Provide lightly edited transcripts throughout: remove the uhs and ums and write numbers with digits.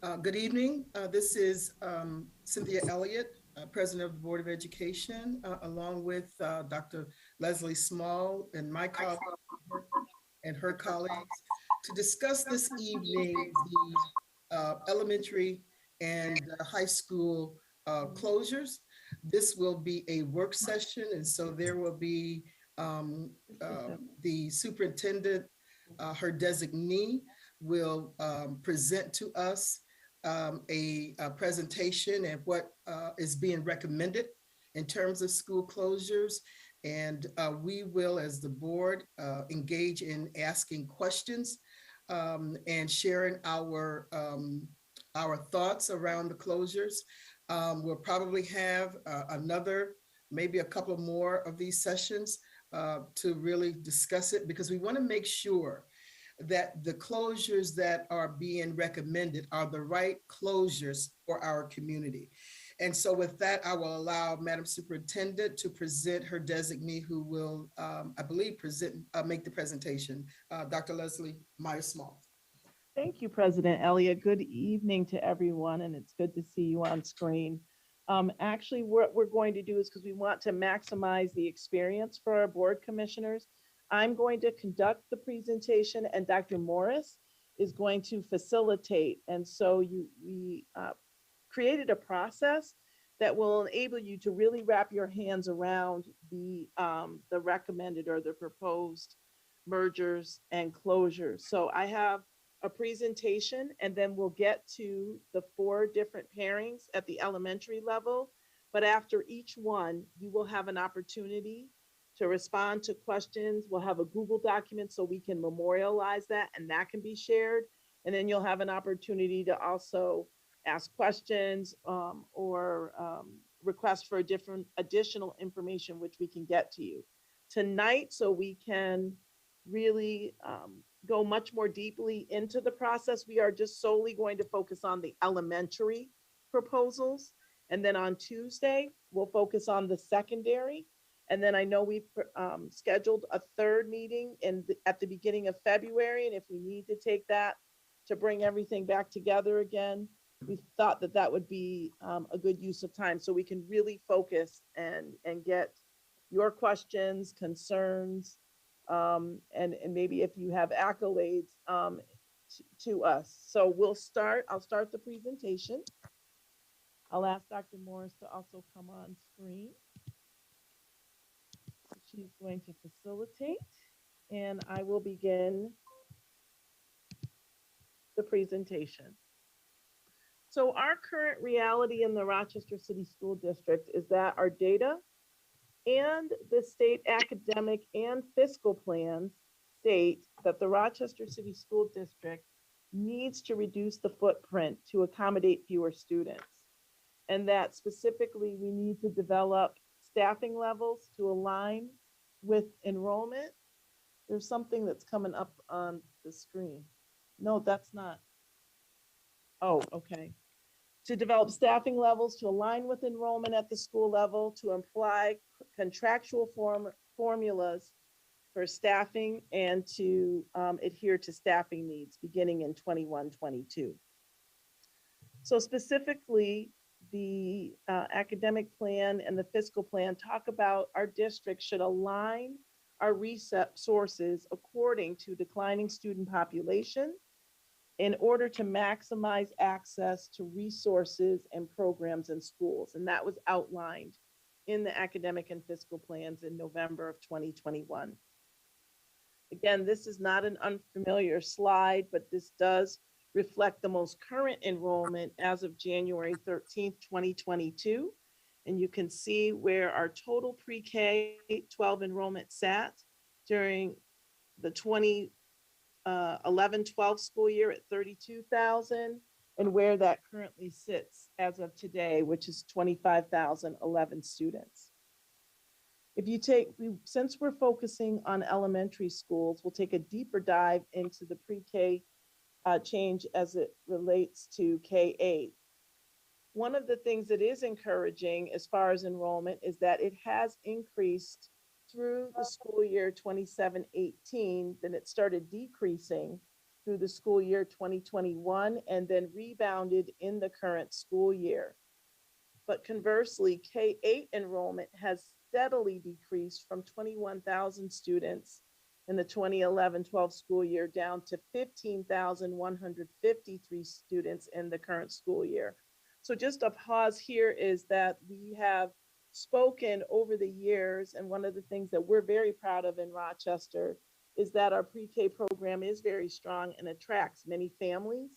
Good evening. This is Cynthia Elliott, President of the Board of Education, along with Dr. Leslie Small and my colleagues and her colleagues to discuss this evening the elementary and high school closures. This will be a work session, and so there will be um, the superintendent, her designee, will present to us a presentation and what is being recommended in terms of school closures. And we will, as the board, engage in asking questions and sharing our thoughts around the closures. We'll probably have another, maybe a couple more of these sessions to really discuss it, because we want to make sure that the closures that are being recommended are the right closures for our community. And so with that, I will allow Madam Superintendent to present her designee, who will, I believe, make the presentation, Dr. Leslie Myers-Small. Thank you, President Elliott. Good evening to everyone, and it's good to see you on screen. Actually, what we're going to do is, because we want to maximize the experience for our board commissioners, I'm going to conduct the presentation and Dr. Morris is going to facilitate. And so we created a process that will enable you to really wrap your hands around the recommended or the proposed mergers and closures. So I have a presentation, and then we'll get to the 4 different pairings at the elementary level. But after each one, you will have an opportunity to respond to questions. We'll have a Google document so we can memorialize that, and that can be shared. And then you'll have an opportunity to also ask questions or request for additional information, which we can get to you tonight, so we can really go much more deeply into the process. We are just solely going to focus on the elementary proposals. And then on Tuesday, we'll focus on the secondary. And then I know we've scheduled a 3rd meeting at the beginning of February. And if we need to take that to bring everything back together again, we thought that that would be a good use of time, so we can really focus and get your questions, concerns, and maybe if you have accolades to us. So I'll start the presentation. I'll ask Dr. Morris to also come on screen. She's going to facilitate, and I will begin the presentation. So our current reality in the Rochester City School District is that our data and the state academic and fiscal plans state that the Rochester City School District needs to reduce the footprint to accommodate fewer students. And that specifically, we need to develop staffing levels to align with enrollment. There's something that's coming up on the screen. No, that's not. Oh, okay. To develop staffing levels to align with enrollment at the school level, to apply contractual formulas for staffing, and to adhere to staffing needs beginning in 21-22. So specifically, the academic plan and the fiscal plan talk about our district should align our resources according to declining student population in order to maximize access to resources and programs in schools. And that was outlined in the academic and fiscal plans in November of 2021. Again, this is not an unfamiliar slide, but this does reflect the most current enrollment as of January 13th, 2022. And you can see where our total pre-K-12 enrollment sat during the 2011-12 school year at 32,000, and where that currently sits as of today, which is 25,011 students. If you since we're focusing on elementary schools, we'll take a deeper dive into the pre-K change as it relates to K-8. One of the things that is encouraging as far as enrollment is that it has increased through the school year 27-18, then it started decreasing through the school year 2021 and then rebounded in the current school year. But conversely, K-8 enrollment has steadily decreased from 21,000 students in the 2011-12 school year down to 15,153 students in the current school year. So just a pause here is that we have spoken over the years, and one of the things that we're very proud of in Rochester is that our pre-K program is very strong and attracts many families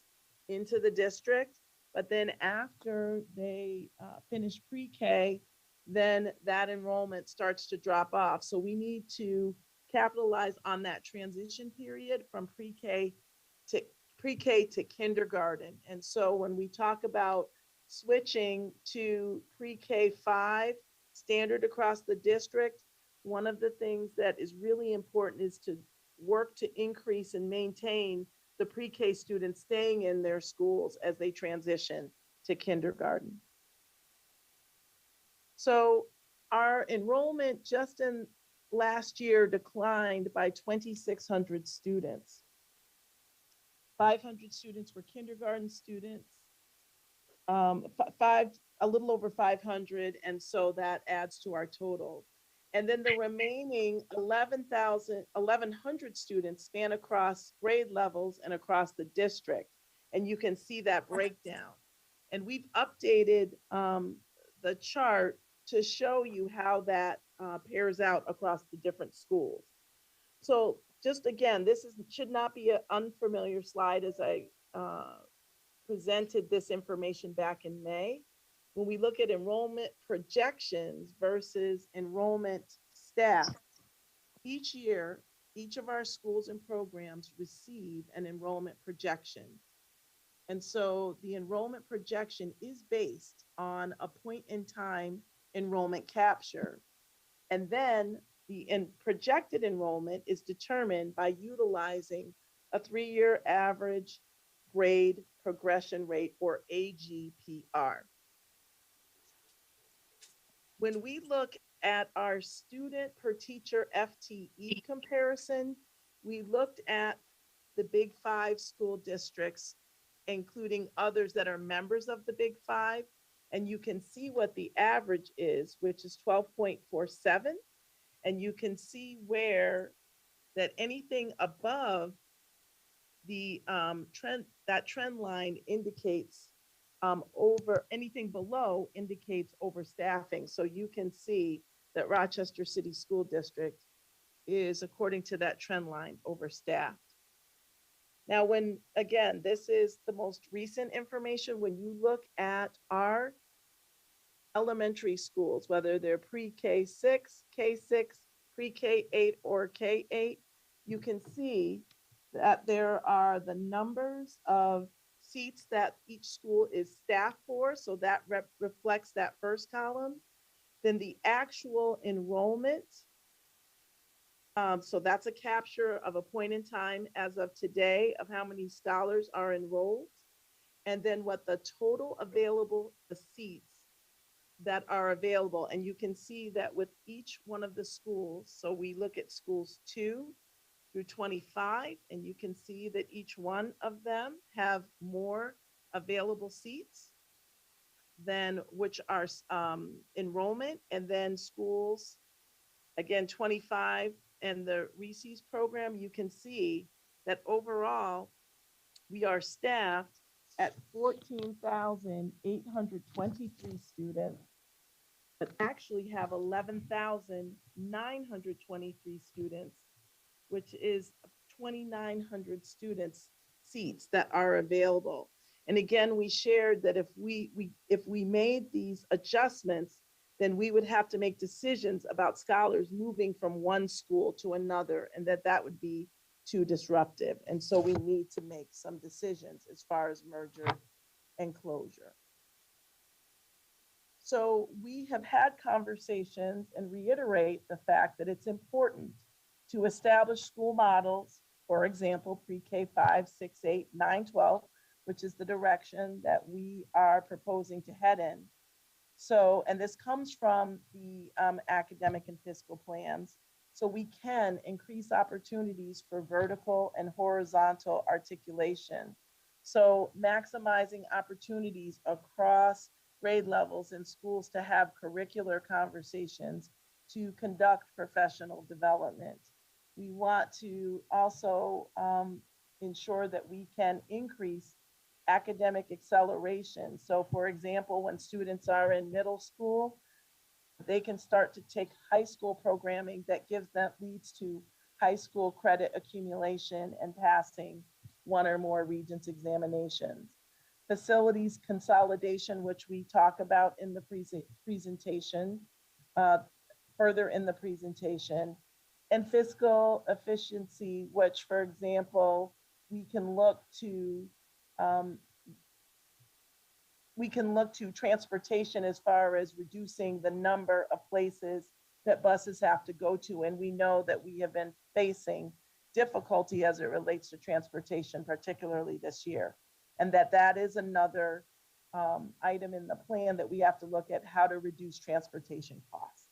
into the district. But then after they finish pre-K, then that enrollment starts to drop off. So we need to capitalize on that transition period from pre-K to kindergarten. And so when we talk about switching to pre-K 5 standard across the district, one of the things that is really important is to work to increase and maintain the pre-K students staying in their schools as they transition to kindergarten. So our enrollment just in last year declined by 2,600 students. 500 students were kindergarten students, a little over 500, and so that adds to our total. And then the remaining 1,100 students span across grade levels and across the district. And you can see that breakdown. And we've updated the chart to show you how that pairs out across the different schools. So just again, should not be an unfamiliar slide as I presented this information back in May. When we look at enrollment projections versus enrollment staff, each year, each of our schools and programs receive an enrollment projection. And so the enrollment projection is based on a point in time enrollment capture. And then the projected enrollment is determined by utilizing a 3-year average grade progression rate, or AGPR. When we look at our student per teacher FTE comparison, we looked at the Big 5 school districts, including others that are members of the Big 5, and you can see what the average is, which is 12.47, and you can see where that anything above the trend line indicates over, anything below indicates overstaffing. So you can see that Rochester City School District is, according to that trend line, overstaffed. Now, again, this is the most recent information. When you look at our elementary schools, whether they're pre-K6, K6, pre-K8, or K8, you can see that there are the numbers of seats that each school is staffed for. So that reflects that first column. Then the actual enrollment. So that's a capture of a point in time as of today of how many scholars are enrolled. And then what the total available seats that are available. And you can see that with each one of the schools. So we look at schools 2 through 25, and you can see that each one of them have more available seats than which are enrollment. And then schools, again, 25 and the Reese's program, you can see that overall we are staffed at 14,823 students, but actually have 11,923 students, which is 2,900 students seats that are available. And again, we shared that if we made these adjustments, then we would have to make decisions about scholars moving from one school to another, and that would be too disruptive. And so we need to make some decisions as far as merger and closure. So we have had conversations and reiterate the fact that it's important to establish school models, for example, pre-K 5, 6, 8, 9, 12, which is the direction that we are proposing to head in. So, and this comes from the academic and fiscal plans. so we can increase opportunities for vertical and horizontal articulation. So maximizing opportunities across grade levels in schools to have curricular conversations, to conduct professional development. We want to also ensure that we can increase academic acceleration. So for example, when students are in middle school, they can start to take high school programming that leads to high school credit accumulation and passing one or more Regents examinations. Facilities consolidation, which we talk about in the presentation, further in the presentation, and fiscal efficiency, which, for example, we can look to um, transportation as far as reducing the number of places that buses have to go to. And we know that we have been facing difficulty as it relates to transportation, particularly this year. And that is another item in the plan that we have to look at, how to reduce transportation costs.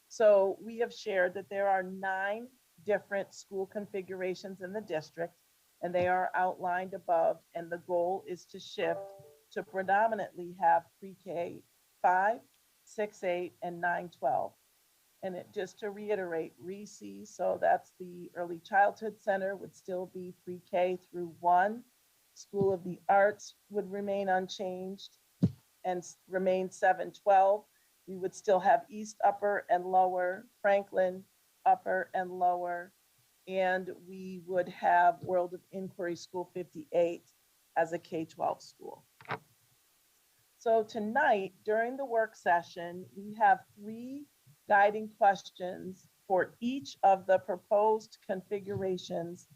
So we have shared that there are 9 different school configurations in the district, and they are outlined above. And the goal is to shift to predominantly have pre-K 5, 6, 8, and 9, 12. And just to reiterate, RECE, so that's the Early Childhood Center, would still be pre-K through 1. School of the Arts would remain unchanged and remain 7, 12. We would still have East Upper and Lower, Franklin Upper and Lower, and we would have World of Inquiry School 58 as a K-12 school. So tonight, during the work session, we have 3 guiding questions for each of the proposed configurations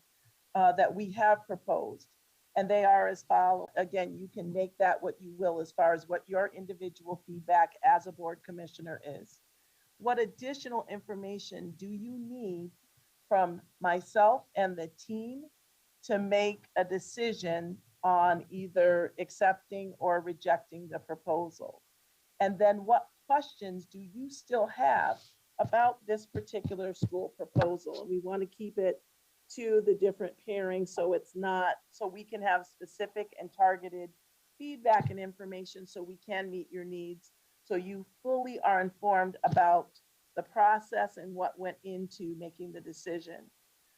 that we have proposed. And they are as follows. Again, you can make that what you will as far as what your individual feedback as a board commissioner is. What additional information do you need from myself and the team to make a decision on either accepting or rejecting the proposal? And then what questions do you still have about this particular school proposal? And we want to keep it to the different pairings so it's not, so we can have specific and targeted feedback and information so we can meet your needs, so you fully are informed about the process and what went into making the decision.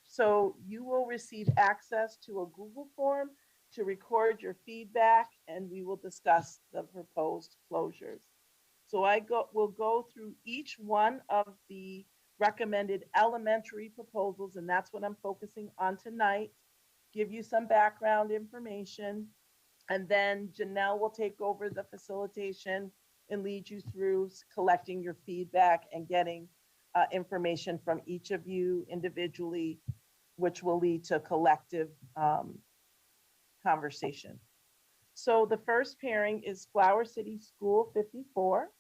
So you will receive access to a Google form to record your feedback, and we will discuss the proposed closures. So we'll go through each one of the recommended elementary proposals, and that's what I'm focusing on tonight, give you some background information, and then Janelle will take over the facilitation and lead you through collecting your feedback and getting information from each of you individually, which will lead to collective conversation. So the first pairing is Flower City School 54,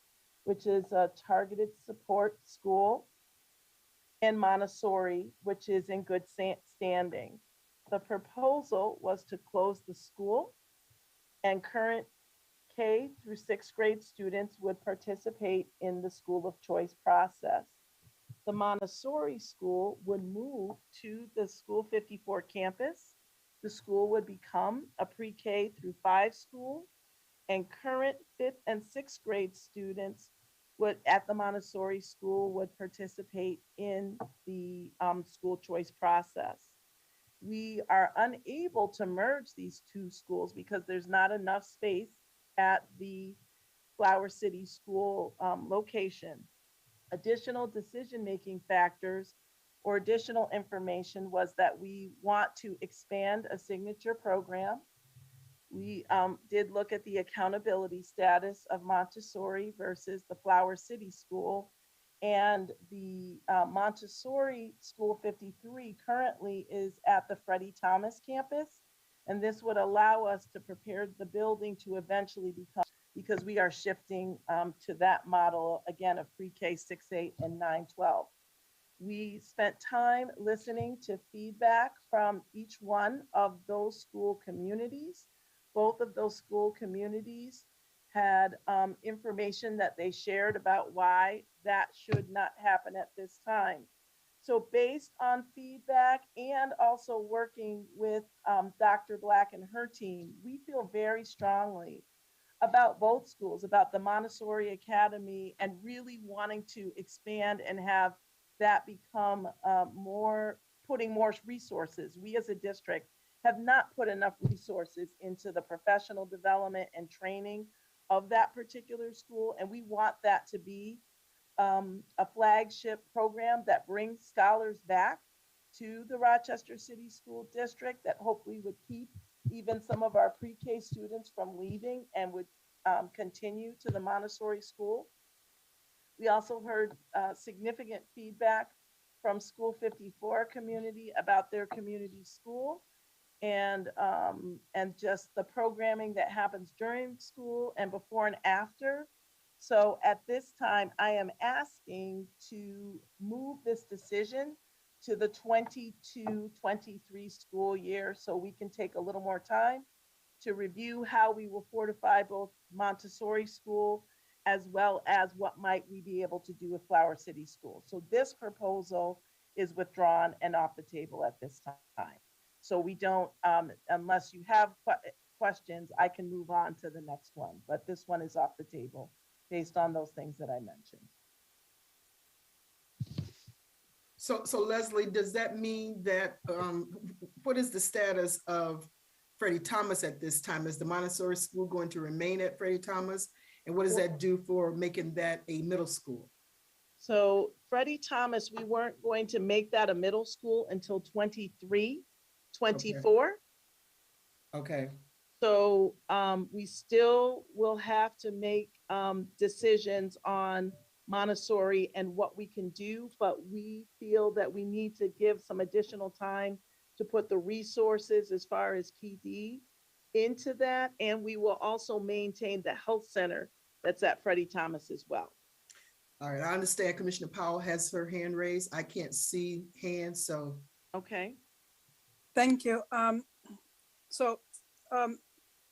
which is a targeted support school, and Montessori, which is in good standing. The proposal was to close the school, and current K through 6th grade students would participate in the school of choice process. The Montessori school would move to the School 54 campus. The school would become a pre-K through 5 school, and current 5th and 6th grade students at the Montessori school would participate in the school choice process. We are unable to merge these 2 schools because there's not enough space at the Flower City School location. Additional decision-making factors or additional information was that we want to expand a signature program. We did look at the accountability status of Montessori versus the Flower City School, and the Montessori School 53 currently is at the Freddie Thomas campus, and this would allow us to prepare the building to eventually become, because we are shifting to that model again of pre-K 6, 8, and 9, 12. We spent time listening to feedback from each one of those school communities. Both of those school communities had information that they shared about why that should not happen at this time. So based on feedback and also working with Dr. Black and her team, we feel very strongly about both schools, about the Montessori Academy, and really wanting to expand and have that become more, putting more resources. We as a district have not put enough resources into the professional development and training of that particular school. And we want that to be a flagship program that brings scholars back to the Rochester City School District, that hopefully would keep even some of our pre-K students from leaving and would continue to the Montessori school. We also heard significant feedback from School 54 community about their community school, and just the programming that happens during school and before and after. So at this time, I am asking to move this decision to the 22-23 school year, so we can take a little more time to review how we will fortify both Montessori school as well as what might we be able to do with Flower City School. So this proposal is withdrawn and off the table at this time. So we don't, unless you have questions, I can move on to the next one, but this one is off the table based on those things that I mentioned. So Leslie, does that mean that, what is the status of Freddie Thomas at this time? Is the Montessori school going to remain at Freddie Thomas? And what does that do for making that a middle school? So Freddie Thomas, we weren't going to make that a middle school until 23, 24. Okay. So we still will have to make decisions on Montessori and what we can do, but we feel that we need to give some additional time to put the resources as far as PD into that. And we will also maintain the health center that's at Freddie Thomas as well. All right, I understand Commissioner Powell has her hand raised. I can't see hands, so. Okay. Thank you. So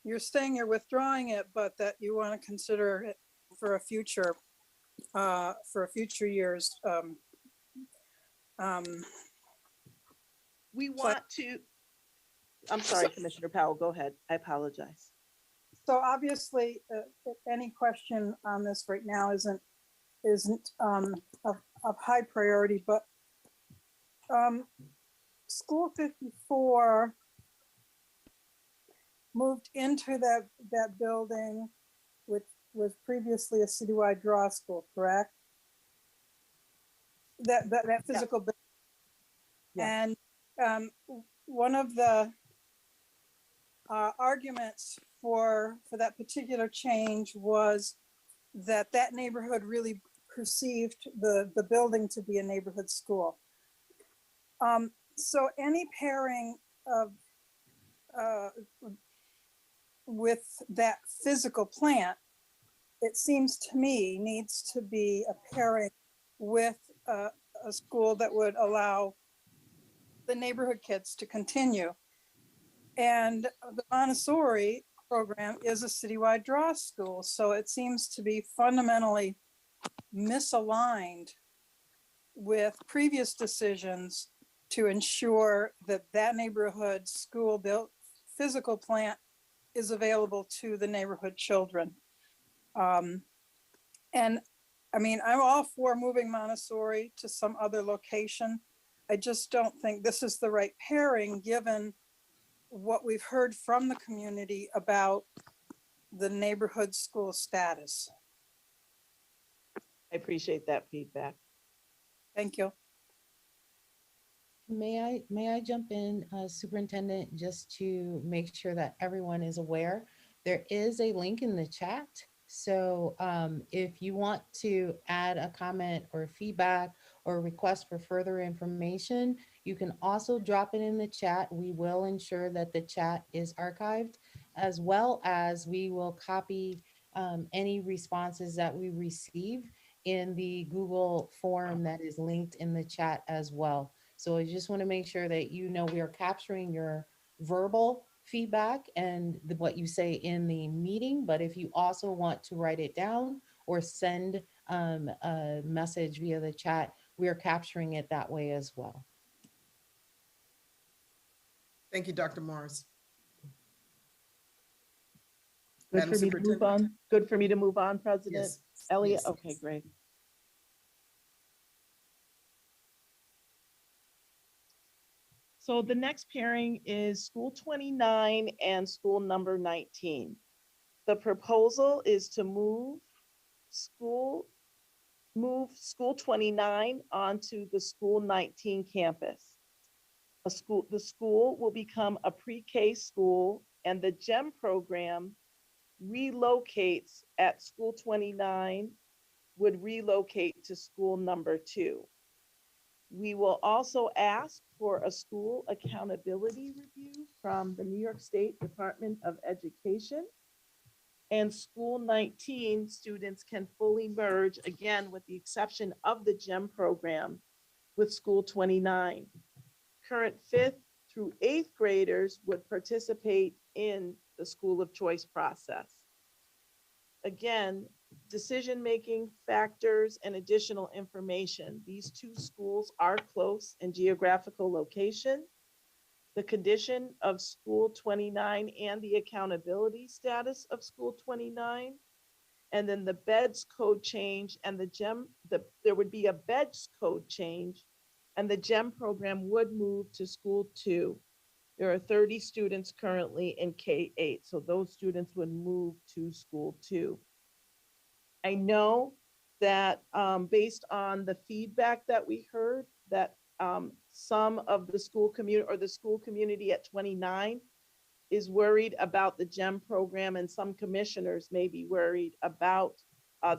you're saying you're withdrawing it, but that you want to consider it for a future years. We want to, I'm sorry, Commissioner Powell, go ahead. I apologize. So obviously, any question on this right now isn't of high priority, but School 54 moved into that building, which was previously a citywide draw school, correct? That physical building. Yeah. And one of the arguments for that particular change was that neighborhood really perceived the building to be a neighborhood school. So any pairing of with that physical plant, it seems to me needs to be a pairing with a school that would allow the neighborhood kids to continue. And the Montessori program is a citywide draw school. So it seems to be fundamentally misaligned with previous decisions to ensure that neighborhood school built physical plant is available to the neighborhood children. And I mean, I'm all for moving Montessori to some other location. I just don't think this is the right pairing given what we've heard from the community about the neighborhood school status. I appreciate that feedback. Thank you. May I jump in, Superintendent, just to make sure that everyone is aware? There is a link in the chat. So if you want to add a comment or feedback or request for further information, you can also drop it in the chat. We will ensure that the chat is archived, as well as we will copy any responses that we receive in the Google form that is linked in the chat as well. So I just want to make sure that you know we are capturing your verbal feedback and what you say in the meeting, but if you also want to write it down or send a message via the chat, we are capturing it that way as well. Thank you, Dr. Morris. Good Madam for me to move Superintendent? on? Good for me to move on, President Yes. Elliott? Yes. Okay, great. So the next pairing is school 29 and school number 19. The proposal is to school 29 onto the school 19 campus. The school will become a pre-K school, and the GEM program relocates at school 29, would relocate to school number 2. We will also ask for a school accountability review from the New York State Department of Education. And school 19 students can fully merge, again, with the exception of the GEM program, with school 29. Current 5th through 8th graders would participate in the school of choice process. Again, decision-making factors and additional information. These two schools are close in geographical location. The condition of school 29 and the accountability status of school 29. And then the beds code change and there would be a beds code change and the GEM program would move to school 2. There are 30 students currently in K-8, so those students would move to school 2. I know that based on the feedback that we heard, that some of the school community or the school community at 29 is worried about the GEM program, and some commissioners may be worried about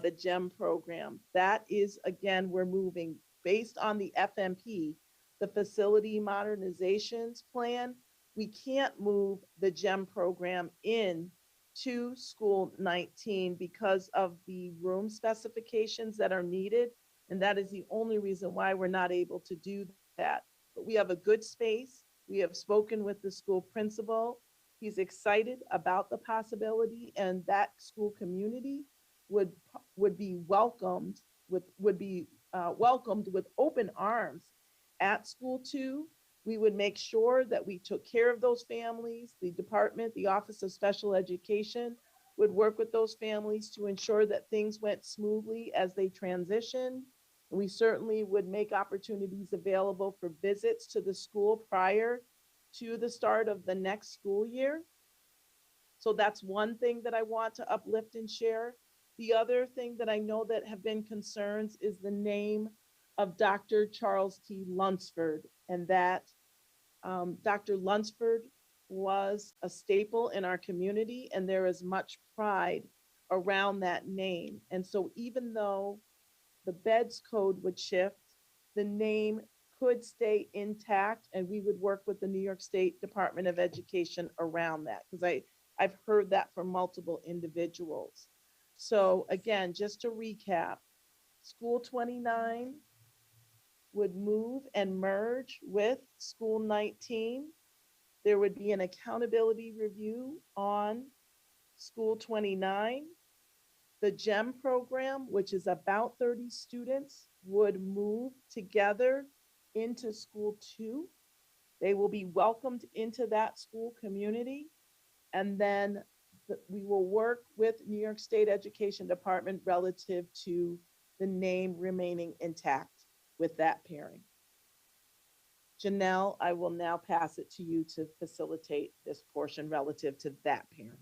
the GEM program. That is, again, we're moving based on the FMP, the facility modernizations plan. We can't move the GEM program in to school 19 because of the room specifications that are needed. And that is the only reason why we're not able to do that. But we have a good space. We have spoken with the school principal. He's excited about the possibility, and that school community would be welcomed with open arms at school 2. We would make sure that we took care of those families. The department, the Office of Special Education, would work with those families to ensure that things went smoothly as they transition. We certainly would make opportunities available for visits to the school prior to the start of the next school year. So that's one thing that I want to uplift and share. The other thing that I know that have been concerns is the name of Dr. Charles T. Lunsford, and that Dr. Lunsford was a staple in our community, and there is much pride around that name. And so even though the beds code would shift, the name could stay intact, and we would work with the New York State Department of Education around that, because I've heard that from multiple individuals. So again, just to recap, school 29 would move and merge with school 19. There would be an accountability review on school 29. The GEM program, which is about 30 students, would move together into school 2. They will be welcomed into that school community. And then we will work with New York State Education Department relative to the name remaining intact with that pairing. Janelle, I will now pass it to you to facilitate this portion relative to that pairing.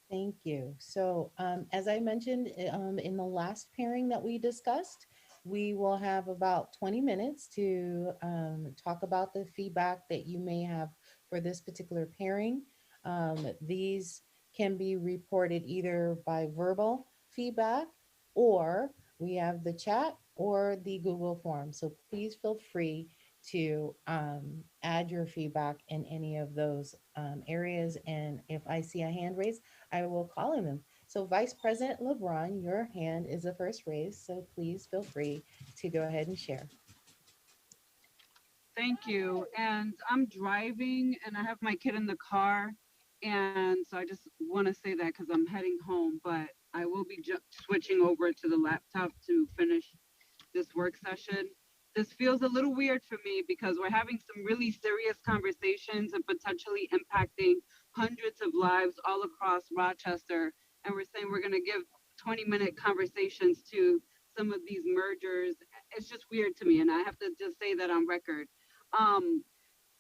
Thank you. So as I mentioned in the last pairing that we discussed, we will have about 20 minutes to talk about the feedback that you may have for this particular pairing. These can be reported either by verbal feedback, or we have the chat or the Google form. So please feel free to add your feedback in any of those areas. And if I see a hand raised, I will call on them. So Vice President LeBron, your hand is the first raised, so please feel free to go ahead and share. Thank you. And I'm driving and I have my kid in the car. And so I just want to say that because I'm heading home, but I will be switching over to the laptop to finish this work session. This feels a little weird for me because we're having some really serious conversations and potentially impacting hundreds of lives all across Rochester. And we're saying we're going to give 20-minute conversations to some of these mergers. It's just weird to me. And I have to just say that on record. Um,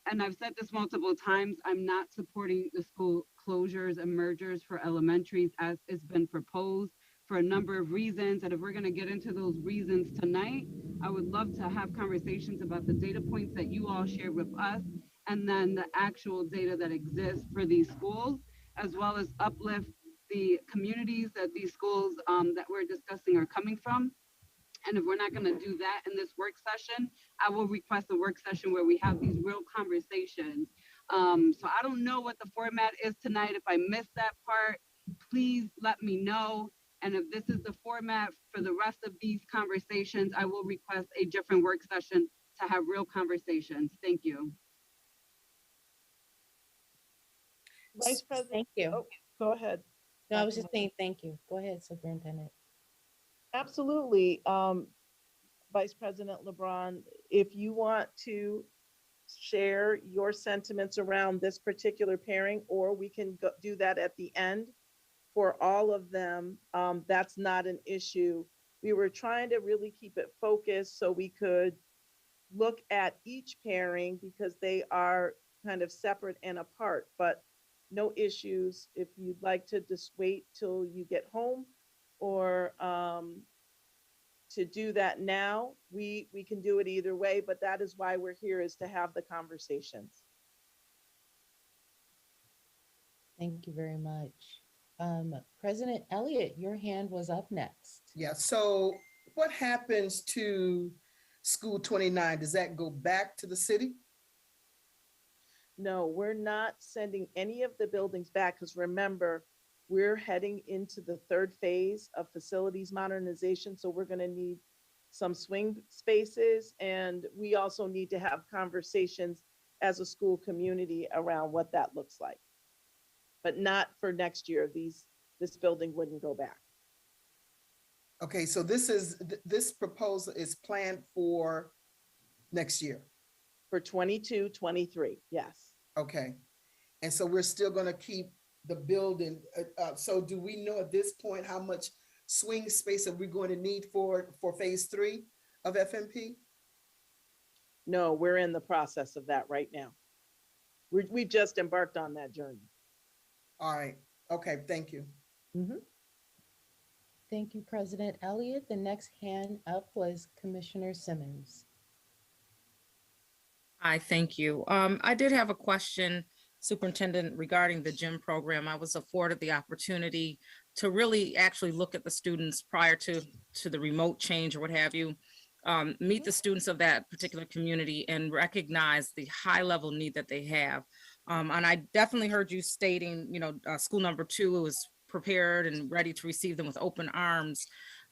and I've said this multiple times, I'm not supporting the school closures and mergers for elementaries as it's been proposed for a number of reasons. And if we're gonna get into those reasons tonight, I would love to have conversations about the data points that you all shared with us, and then the actual data that exists for these schools, as well as uplift the communities that these schools that we're discussing are coming from. And if we're not going to do that in this work session, I will request a work session where we have these real conversations. So I don't know what the format is tonight. If I missed that part, please let me know. And if this is the format for the rest of these conversations, I will request a different work session to have real conversations. Thank you. Vice President, Thank you. oh, go ahead. No, I was just saying thank you. Go ahead, Superintendent. Absolutely. Vice President LeBron, if you want to share your sentiments around this particular pairing, or we can do that at the end for all of them, that's not an issue. We were trying to really keep it focused so we could look at each pairing because they are kind of separate and apart, but no issues. If you'd like to just wait till you get home or to do that now, we can do it either way, but that is why we're here, is to have the conversations. Thank you very much. President Elliott, your hand was up next. Yeah, so what happens to School 29? Does that go back to the city? No, we're not sending any of the buildings back because remember, we're heading into the third phase of facilities modernization. So we're going to need some swing spaces, and we also need to have conversations as a school community around what that looks like. But not for next year. This building wouldn't go back. Okay, so this proposal is planned for next year. For 22, 23, yes. Okay, and so we're still going to keep the building. So do we know at this point how much swing space are we going to need for phase 3 of FMP? No, we're in the process of that right now. We've just embarked on that journey. All right, okay, thank you. Mm-hmm. Thank you, President Elliott. The next hand up was Commissioner Simmons. Hi, thank you. I did have a question, Superintendent, regarding the gym program. I was afforded the opportunity to really actually look at the students prior to the remote change or what have you, meet the students of that particular community and recognize the high level need that they have. And I definitely heard you stating, school number 2 was prepared and ready to receive them with open arms.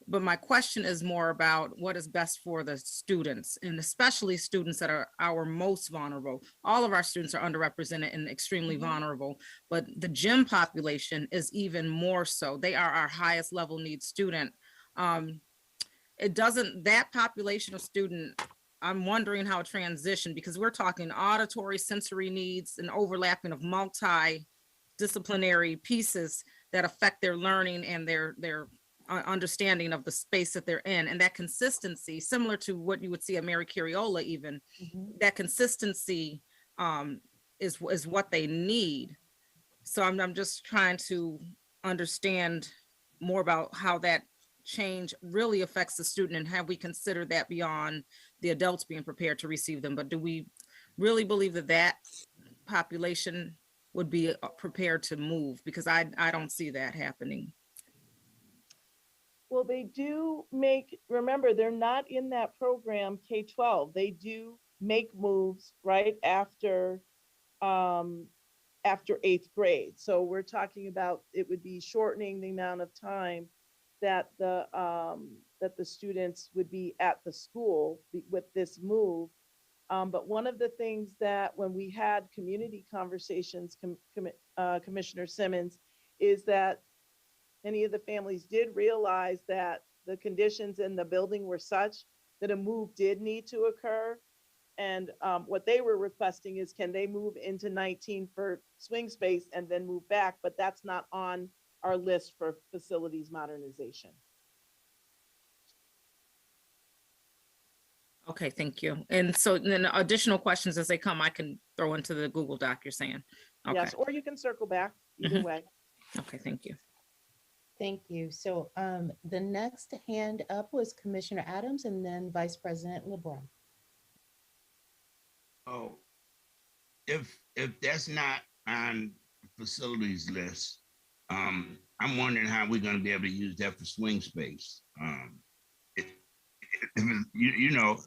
But my question is more about what is best for the students, and especially students that are our most vulnerable. All of our students are underrepresented and extremely vulnerable, but the gym population is even more so. They are our highest level need student. That population of student, I'm wondering how it transitioned, because we're talking auditory, sensory needs and overlapping of multidisciplinary pieces that affect their learning and their understanding of the space that they're in, and that consistency, similar to what you would see at Mary Cariola, even that consistency is what they need. So I'm just trying to understand more about how that change really affects the student, and have we considered that beyond the adults being prepared to receive them. But do we really believe that population would be prepared to move? Because I don't see that happening. Well, they do remember, they're not in that program K-12. They do make moves right after 8th grade. So we're talking about, it would be shortening the amount of time that the students would be at the school with this move. But one of the things that when we had community conversations, Commissioner Simmons, is that many of the families did realize that the conditions in the building were such that a move did need to occur. And what they were requesting is, can they move into 19 for swing space and then move back? But that's not on our list for facilities modernization. Okay, thank you. And so then additional questions as they come, I can throw into the Google Doc you're saying. Okay, Yes, or you can circle back either Mhm. way. okay, thank you. Thank you. So the next hand up was Commissioner Adams and then Vice President LeBron. Oh, if that's not on facilities list, I'm wondering how we're gonna be able to use that for swing space. You know,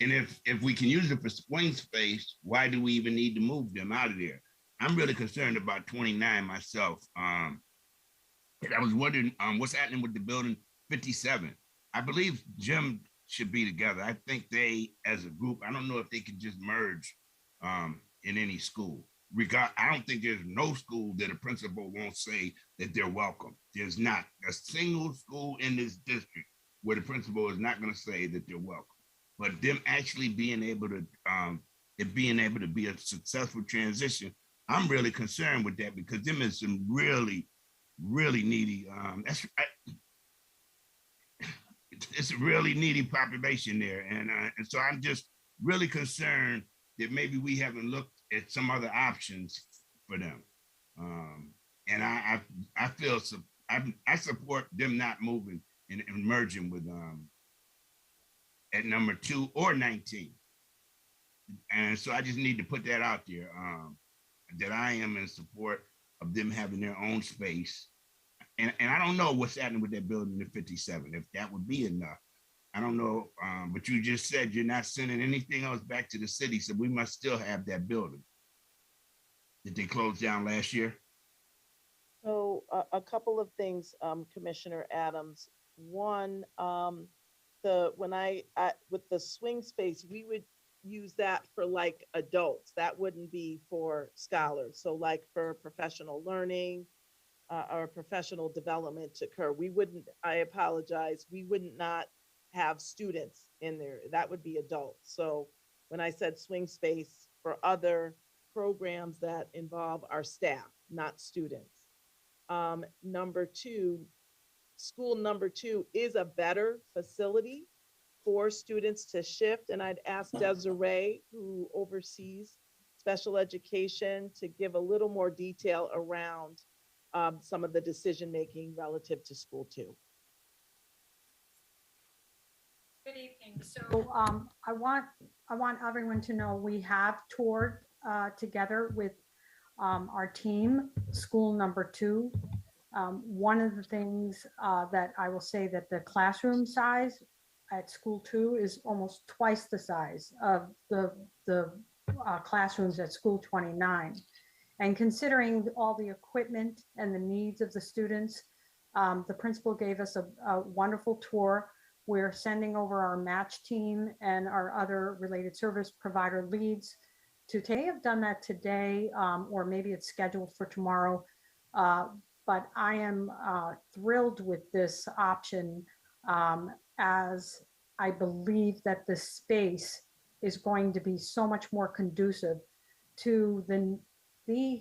and if we can use it for swing space, why do we even need to move them out of there? I'm really concerned about 29 myself. I was wondering what's happening with the building 57. I believe gym should be together. I think they, as a group, I don't know if they can just merge in any school. I don't think there's no school that a principal won't say that they're welcome. There's not a single school in this district where the principal is not going to say that they're welcome. But them actually being able to, it being able to be a successful transition, I'm really concerned with that because them is some really needy. It's a really needy population there, and so I'm just really concerned that maybe we haven't looked at some other options for them. And I feel I support them not moving and merging with at number 2 or 19. And so I just need to put that out there that I am in support of them having their own space. And I don't know what's happening with that building in 57, if that would be enough. I don't know, but you just said you're not sending anything else back to the city, so we must still have that building that they closed down last year. So a couple of things, Commissioner Adams. One, with the swing space, we would use that for like adults. That wouldn't be for scholars. So like for professional learning or professional development to occur, we wouldn't, I apologize, we wouldn't not have students in there. That would be adults. So when I said swing space for other programs that involve our staff, not students. Number 2, school number 2 is a better facility for students to shift. And I'd ask Desiree, who oversees special education, to give a little more detail around some of the decision-making relative to school 2. Good evening. So I want everyone to know we have toured together with our team, school number 2. One of the things that I will say that the classroom size at school 2 is almost twice the size of the classrooms at school 29. And considering all the equipment and the needs of the students, the principal gave us a wonderful tour. We're sending over our match team and our other related service provider leads to may have done that today, or maybe it's scheduled for tomorrow. But I am thrilled with this option as I believe that the space is going to be so much more conducive to the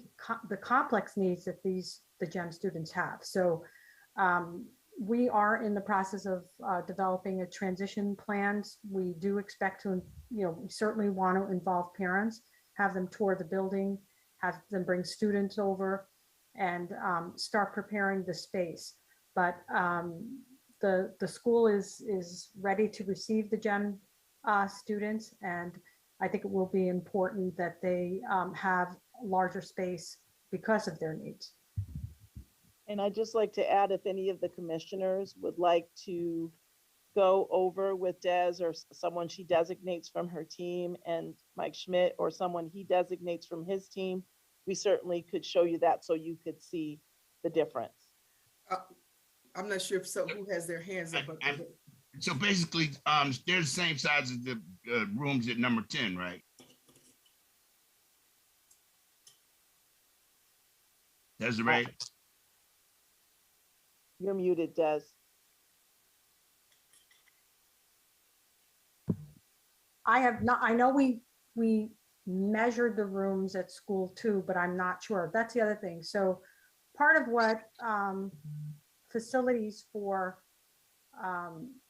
complex needs that the GEM students have. So we are in the process of developing a transition plans. We do expect to, we certainly want to involve parents, have them tour the building, have them bring students over, and start preparing the space. But the school is ready to receive the GEM students, and I think it will be important that they have larger space because of their needs. And I'd just like to add, if any of the commissioners would like to go over with Des or someone she designates from her team, and Mike Schmidt or someone he designates from his team, we certainly could show you that so you could see the difference. I'm not sure who has their hands up. So basically, they're the same size as the rooms at number 10, right? Desiree? You're muted, Des. I have not, I know we measured the rooms at school too, but I'm not sure. That's the other thing. So part of what facilities for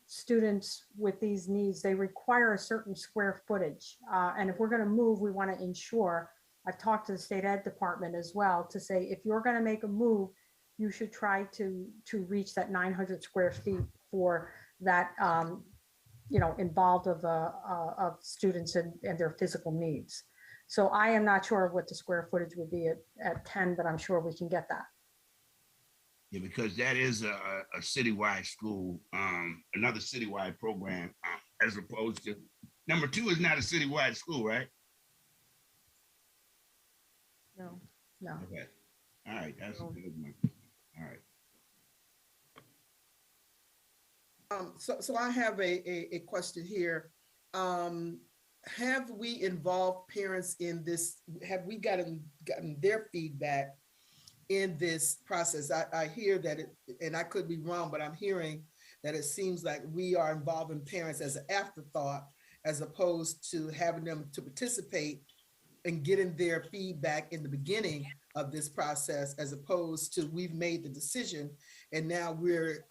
students with these needs, they require a certain square footage. And if we're going to move, we want to ensure, I've talked to the state ed department as well to say, if you're going to make a move, you should try to reach that 900 square feet for that, involved of students and their physical needs. So I am not sure what the square footage would be at 10, but I'm sure we can get that. Yeah, because that is a citywide school, another citywide program, as opposed to number 2 is not a citywide school, right? No. No. Okay. All right, that's a good one. All right. So I have a question here. Have we involved parents in this? Have we gotten their feedback in this process? I hear that and I could be wrong, but I'm hearing that it seems like we are involving parents as an afterthought, as opposed to having them to participate and getting their feedback in the beginning of this process, as opposed to we've made the decision and now we're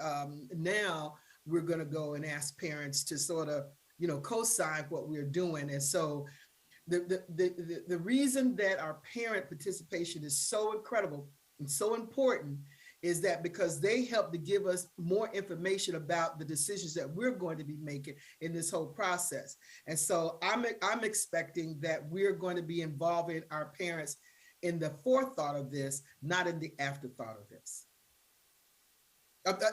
going to go and ask parents to sort of, co-sign what we're doing. And so the reason that our parent participation is so incredible and so important is that because they help to give us more information about the decisions that we're going to be making in this whole process. And so I'm expecting that we're going to be involving our parents in the forethought of this, not in the afterthought of this.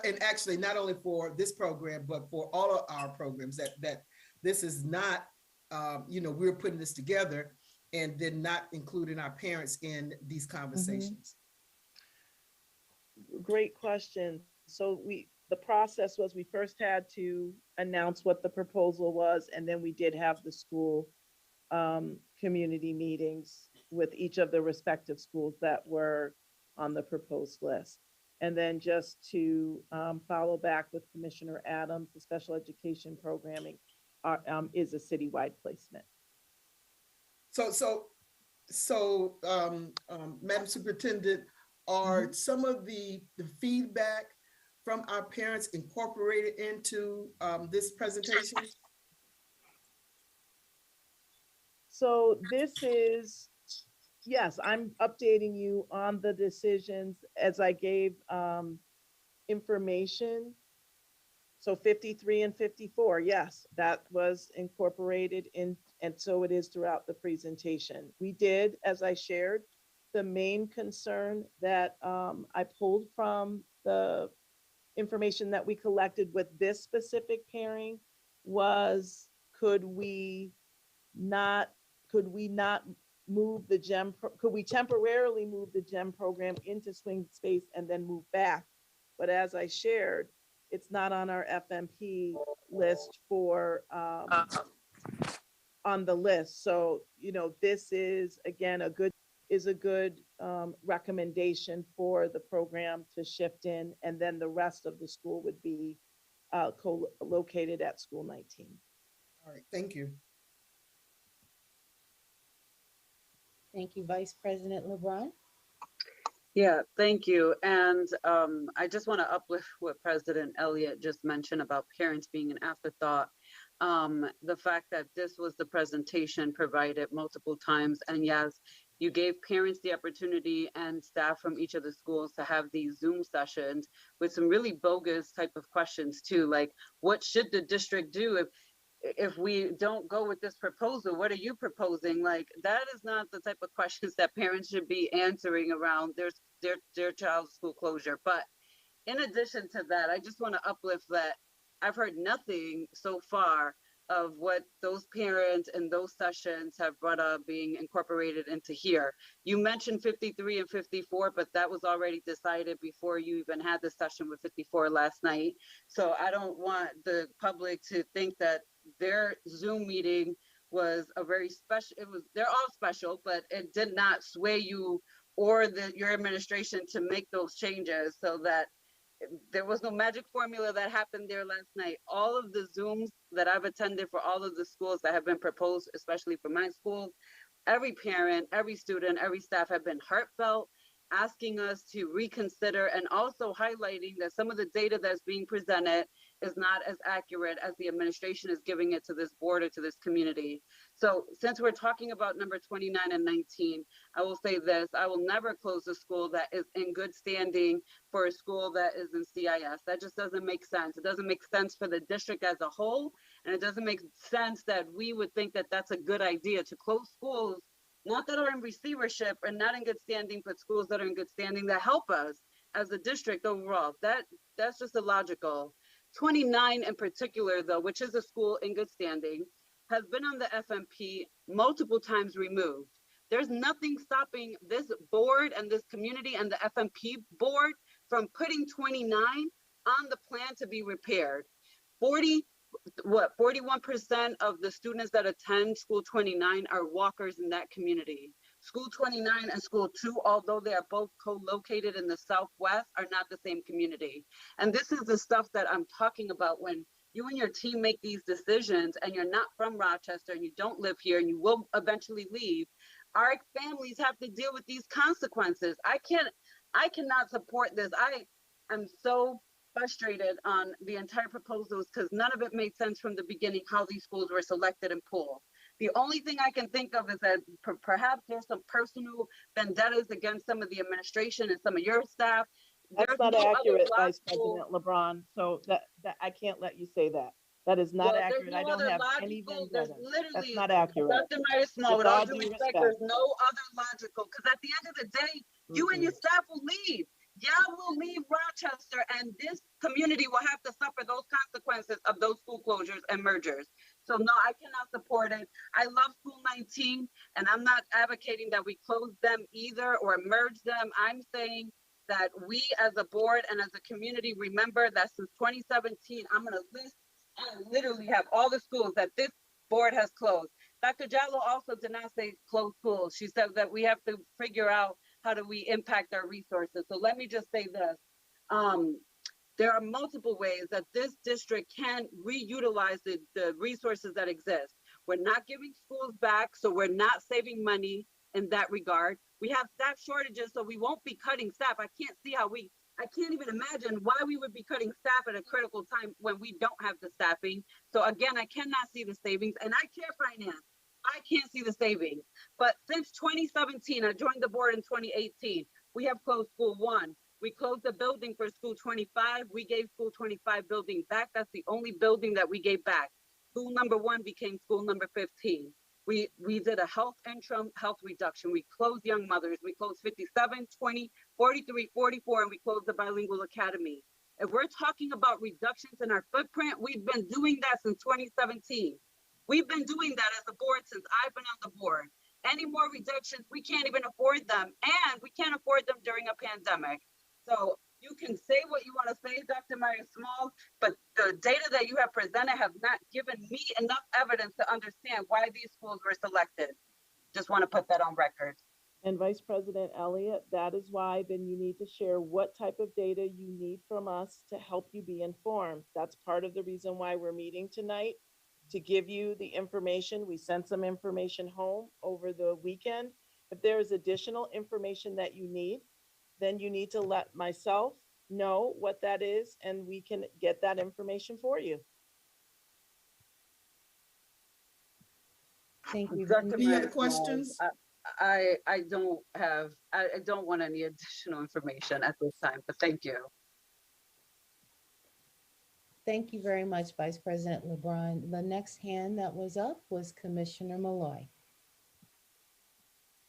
And actually, not only for this program, but for all of our programs, that this is not, we're putting this together and then not including our parents in these conversations. Great question. So the process was we first had to announce what the proposal was, and then we did have the school community meetings with each of the respective schools that were on the proposed list. And then just to follow back with Commissioner Adams, the special education programming is a citywide placement. So, Madam Superintendent, are some of the feedback from our parents incorporated into this presentation? So this is, yes, I'm updating you on the decisions as I gave information. So 53 and 54, yes, that was incorporated in, and so it is throughout the presentation. We did, as I shared, the main concern that I pulled from the information that we collected with this specific pairing was, could we not move the GEM, could we temporarily move the GEM program into swing space and then move back? But as I shared, it's not on our FMP list for on the list. So, this is, again, a good recommendation for the program to shift in, and then the rest of the school would be co-located at school 19. All right, thank you. Thank you, Vice President LeBron. Yeah, thank you. And I just want to uplift what President Elliott just mentioned about parents being an afterthought. The fact that this was the presentation provided multiple times, and yes, you gave parents the opportunity and staff from each of the schools to have these Zoom sessions with some really bogus type of questions too, like what should the district do if we don't go with this proposal? What are you proposing? Like, that is not the type of questions that parents should be answering around their child's school closure. But in addition to that, I just want to uplift that I've heard nothing so far of what those parents and those sessions have brought up being incorporated into here. You mentioned 53 and 54, but that was already decided before you even had the session with 54 last night. So I don't want the public to think that their Zoom meeting was a very special, they're all special, but it did not sway you or your administration to make those changes, so that there was no magic formula that happened there last night. All of the Zooms that I've attended for all of the schools that have been proposed, especially for my schools, every parent, every student, every staff have been heartfelt, asking us to reconsider, and also highlighting that some of the data that's being presented is not as accurate as the administration is giving it to this board or to this community. So since we're talking about number 29 and 19, I will say this: I will never close a school that is in good standing for a school that is in CIS. That just doesn't make sense. It doesn't make sense for the district as a whole, and it doesn't make sense that we would think that that's a good idea to close schools, not that are in receivership and not in good standing, but schools that are in good standing that help us as a district overall. That's just illogical. 29 in particular, though, which is a school in good standing, has been on the FMP multiple times removed. There's nothing stopping this board and this community and the FMP board from putting 29 on the plan to be repaired. 41% of the students that attend School 29 are walkers in that community. School 29 and School 2, although they are both co-located in the Southwest, are not the same community. And this is the stuff that I'm talking about when you and your team make these decisions and you're not from Rochester and you don't live here and you will eventually leave. Our families have to deal with these consequences. I cannot support this. I am so frustrated on the entire proposals because none of it made sense from the beginning how these schools were selected and pulled. The only thing I can think of is that perhaps there's some personal vendettas against some of the administration and some of your staff. That's There's not no other accurate, Vice logical- President LeBron. So that I can't let you say that. That is not Well, there's accurate. I no don't other have any logical, there's vendetta. literally, That's not accurate. Dr. Myers Small, With with all all due due respect, respect. there's no other logical, because at the end of the day, you and your staff will leave. Y'all will leave Rochester, and this community will have to suffer those consequences of those school closures and mergers. So no, I cannot support it. I love School 19, and I'm not advocating that we close them either or merge them. I'm saying that we as a board and as a community remember that since 2017, I'm gonna list, I literally have all the schools that this board has closed. Dr. Jallo also did not say close schools. She said that we have to figure out how do we impact our resources. So let me just say this. There are multiple ways that this district can reutilize the resources that exist. We're not giving schools back, so we're not saving money in that regard. We have staff shortages, so we won't be cutting staff. I can't even imagine why we would be cutting staff at a critical time when we don't have the staffing. So again, I cannot see the savings, and I chair finance. I can't see the savings. But since 2017, I joined the board in 2018. We have closed School 1. We closed the building for School 25. We gave School 25 building back. That's the only building that we gave back. School number 1 became School number 15. We did a interim health reduction. We closed Young Mothers. We closed 57, 20, 43, 44, and we closed the Bilingual Academy. If we're talking about reductions in our footprint, we've been doing that since 2017. We've been doing that as a board since I've been on the board. Any more reductions, we can't even afford them, and we can't afford them during a pandemic. So you can say what you want to say, Dr. Myers Small, but the data that you have presented have not given me enough evidence to understand why these schools were selected. Just want to put that on record. And Vice President Elliott, that is why then you need to share what type of data you need from us to help you be informed. That's part of the reason why we're meeting tonight, to give you the information. We sent some information home over the weekend. If there is additional information that you need, then you need to let myself know what that is, and we can get that information for you. Thank you. Dr. Any other Myers Small, questions? I don't want any additional information at this time, but thank you. Thank you very much, Vice President LeBron. The next hand that was up was Commissioner Malloy.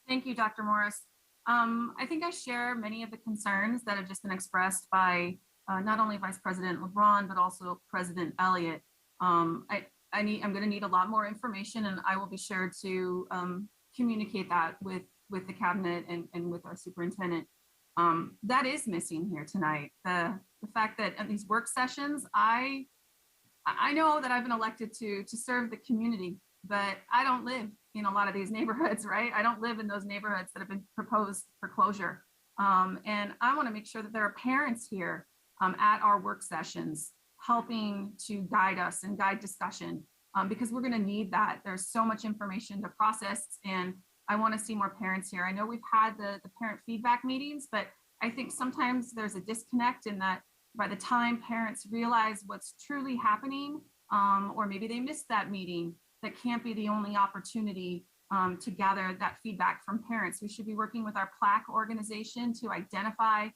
Thank you, Dr. Morris. I think I share many of the concerns that have just been expressed by not only Vice President LeBron, but also President Elliott. I'm going to need a lot more information, and I will be sure to communicate that with the cabinet and with our superintendent. That is missing here tonight. The fact that at these work sessions, I know that I've been elected to serve the community, but I don't live in a lot of these neighborhoods, right? I don't live in those neighborhoods that have been proposed for closure. And I want to make sure that there are parents here at our work sessions helping to guide us and guide discussion, because we're going to need that. There's so much information to process, and I want to see more parents here. I know we've had the parent feedback meetings, but I think sometimes there's a disconnect in that by the time parents realize what's truly happening, or maybe they missed that meeting, that can't be the only opportunity to gather that feedback from parents. We should be working with our plaque organization to identify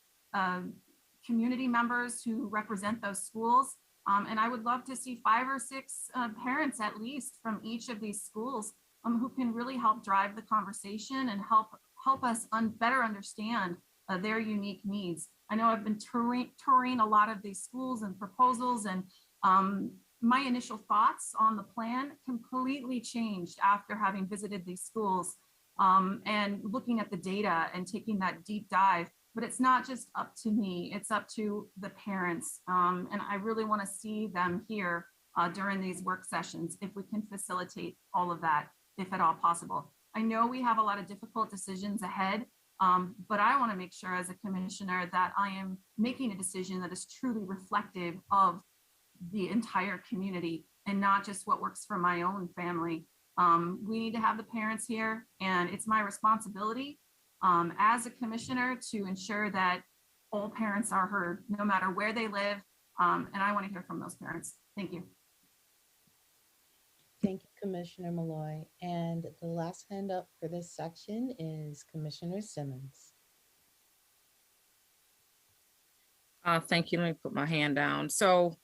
community members who represent those schools. And I would love to see 5 or 6 parents at least from each of these schools who can really help drive the conversation and help us better understand their unique needs. I know I've been touring a lot of these schools and proposals, and my initial thoughts on the plan completely changed after having visited these schools and looking at the data and taking that deep dive. But it's not just up to me, it's up to the parents. And I really want to see them here during these work sessions, if we can facilitate all of that, if at all possible. I know we have a lot of difficult decisions ahead, but I want to make sure as a commissioner that I am making a decision that is truly reflective of the entire community and not just what works for my own family. We need to have the parents here, and it's my responsibility as a commissioner to ensure that all parents are heard, no matter where they live. And I want to hear from those parents. Thank you. Thank you, Commissioner Malloy. And the last hand up for this section is Commissioner Simmons. Thank you. Let me put my hand down. So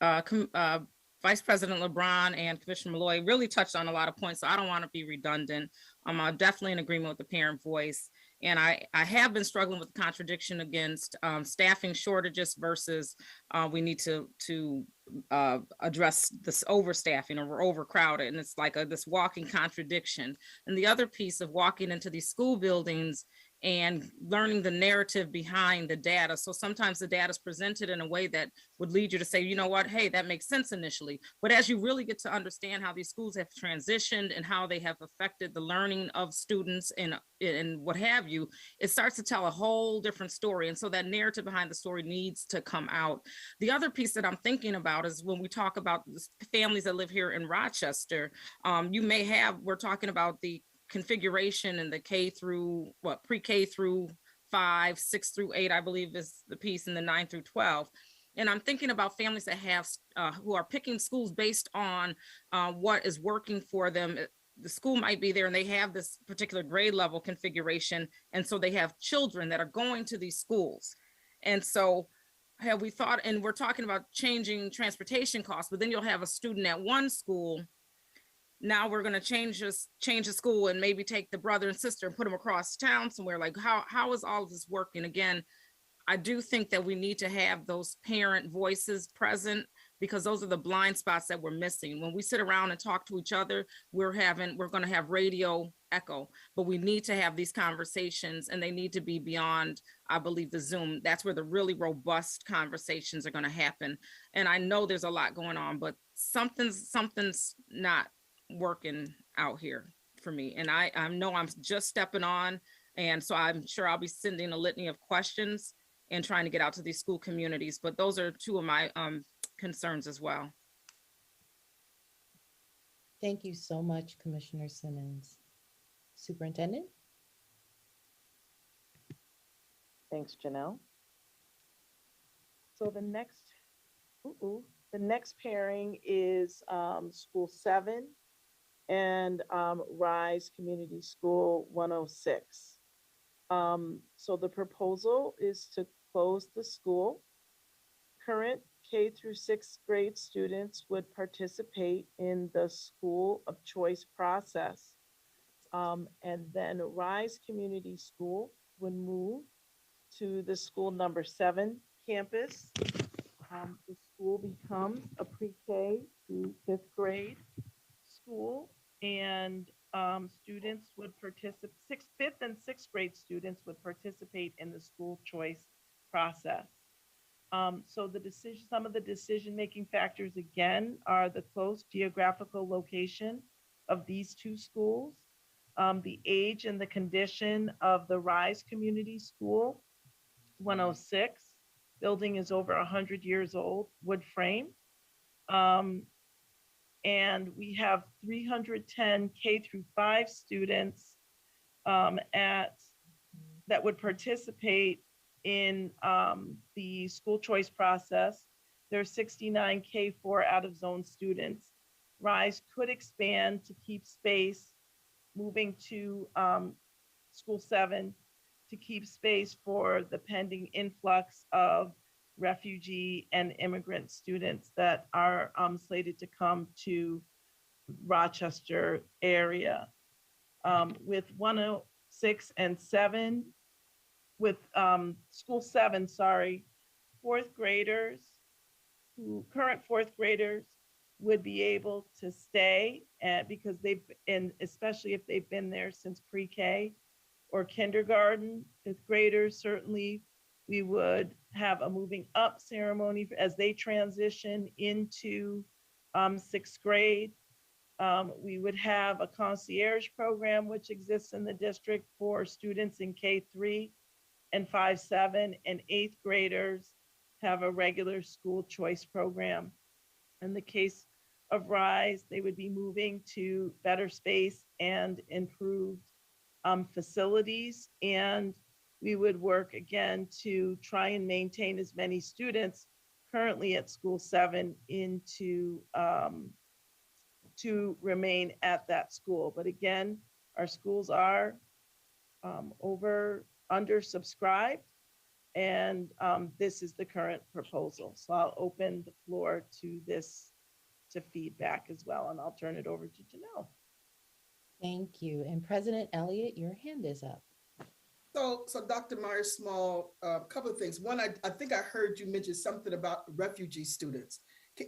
Vice President LeBron and Commissioner Malloy really touched on a lot of points, so I don't want to be redundant. I'm definitely in agreement with the parent voice. And I have been struggling with the contradiction against staffing shortages versus we need to address this overstaffing, or we're overcrowded. And it's like this walking contradiction. And the other piece of walking into these school buildings and learning the narrative behind the data. So sometimes the data is presented in a way that would lead you to say, you know what, hey, that makes sense initially. But as you really get to understand how these schools have transitioned and how they have affected the learning of students and what have you, it starts to tell a whole different story. And so that narrative behind the story needs to come out. The other piece that I'm thinking about is when we talk about the families that live here in Rochester, we're talking about the configuration and the K through pre-K through 5, 6 through 8, I believe is the piece, in the 9 through 12. And I'm thinking about families that have who are picking schools based on what is working for them. The school might be there and they have this particular grade level configuration. And so they have children that are going to these schools. And so have we thought, and we're talking about changing transportation costs, but then you'll have a student at one school. Now we're going to change the school and maybe take the brother and sister and put them across town somewhere. Like how is all of this working? Again, I do think that we need to have those parent voices present, because those are the blind spots that we're missing. When we sit around and talk to each other, we're going to have radio echo, but we need to have these conversations, and they need to be beyond, I believe, the Zoom. That's where the really robust conversations are going to happen. And I know there's a lot going on, but something's not working out here for me. And I know I'm just stepping on. And so I'm sure I'll be sending a litany of questions and trying to get out to these school communities. But those are two of my concerns as well. Thank you so much, Commissioner Simmons. Superintendent? Thanks, Janelle. So the next pairing is School 7 and Rise Community School 106. So the proposal is to close the school. Current K through 6th grade students would participate in the school of choice process. And then Rise Community School would move to the school number 7 campus. The school becomes a pre-K to 5th grade school, and students would participate, 5th and 6th grade students would participate in the school choice process. So some of the decision-making factors again are the close geographical location of these two schools. The age and the condition of the Rise Community School, 106. Building is over 100 years old, wood frame. And we have 310 K through 5 students that would participate in the school choice process. There's 69 K4 out of zone students. Rise could expand to keep space, moving to school 7 to keep space for the pending influx of refugee and immigrant students that are slated to come to Rochester area. With 106 and 7, with school 7, sorry, current fourth graders would be able to stay because especially if they've been there since pre-K or kindergarten. Fifth graders, certainly we would have a moving up ceremony as they transition into 6th grade. We would have a concierge program, which exists in the district for students in K3 and 5-7, and 8th graders have a regular school choice program. In the case of Rise, they would be moving to better space and improved facilities. And we would work again to try and maintain as many students currently at school 7 to remain at that school. But again, our schools are undersubscribed, and this is the current proposal. So I'll open the floor to feedback as well, and I'll turn it over to Janelle. Thank you. And President Elliott, your hand is up. So Dr. Myers-Small, a couple of things. One, I think I heard you mention something about refugee students.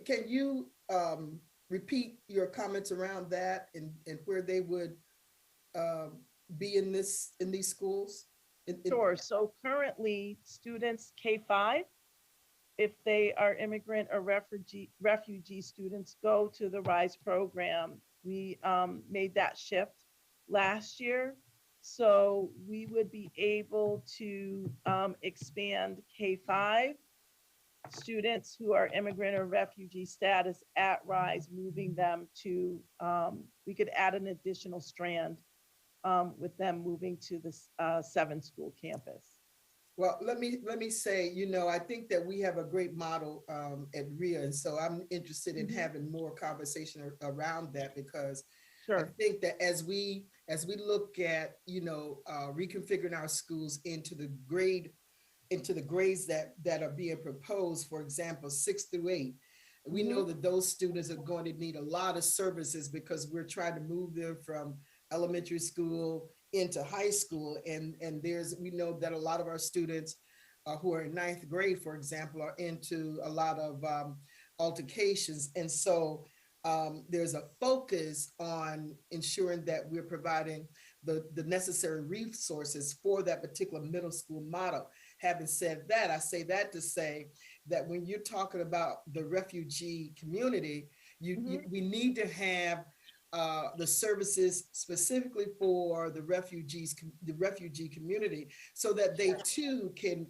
Can you repeat your comments around that and where they would be in these schools? Sure. So currently, students K5, if they are immigrant or refugee students, go to the RISE program. We made that shift last year. So we would be able to expand K5 students who are immigrant or refugee status at RISE, moving them to, we could add an additional strand with them moving to the 7 school campus. Well, let me say, I think that we have a great model at RIA, and so I'm interested in having more conversation around that, because I think that as we look at, reconfiguring our schools into the grades that are being proposed, for example, 6 through 8, we know that those students are going to need a lot of services because we're trying to move them from elementary school into high school. And we know that a lot of our students who are in 9th grade, for example, are into a lot of altercations. And so there's a focus on ensuring that we're providing the necessary resources for that particular middle school model. Having said that, I say that to say that when you're talking about the refugee community, we need to have the services specifically for the refugee community, so that they too can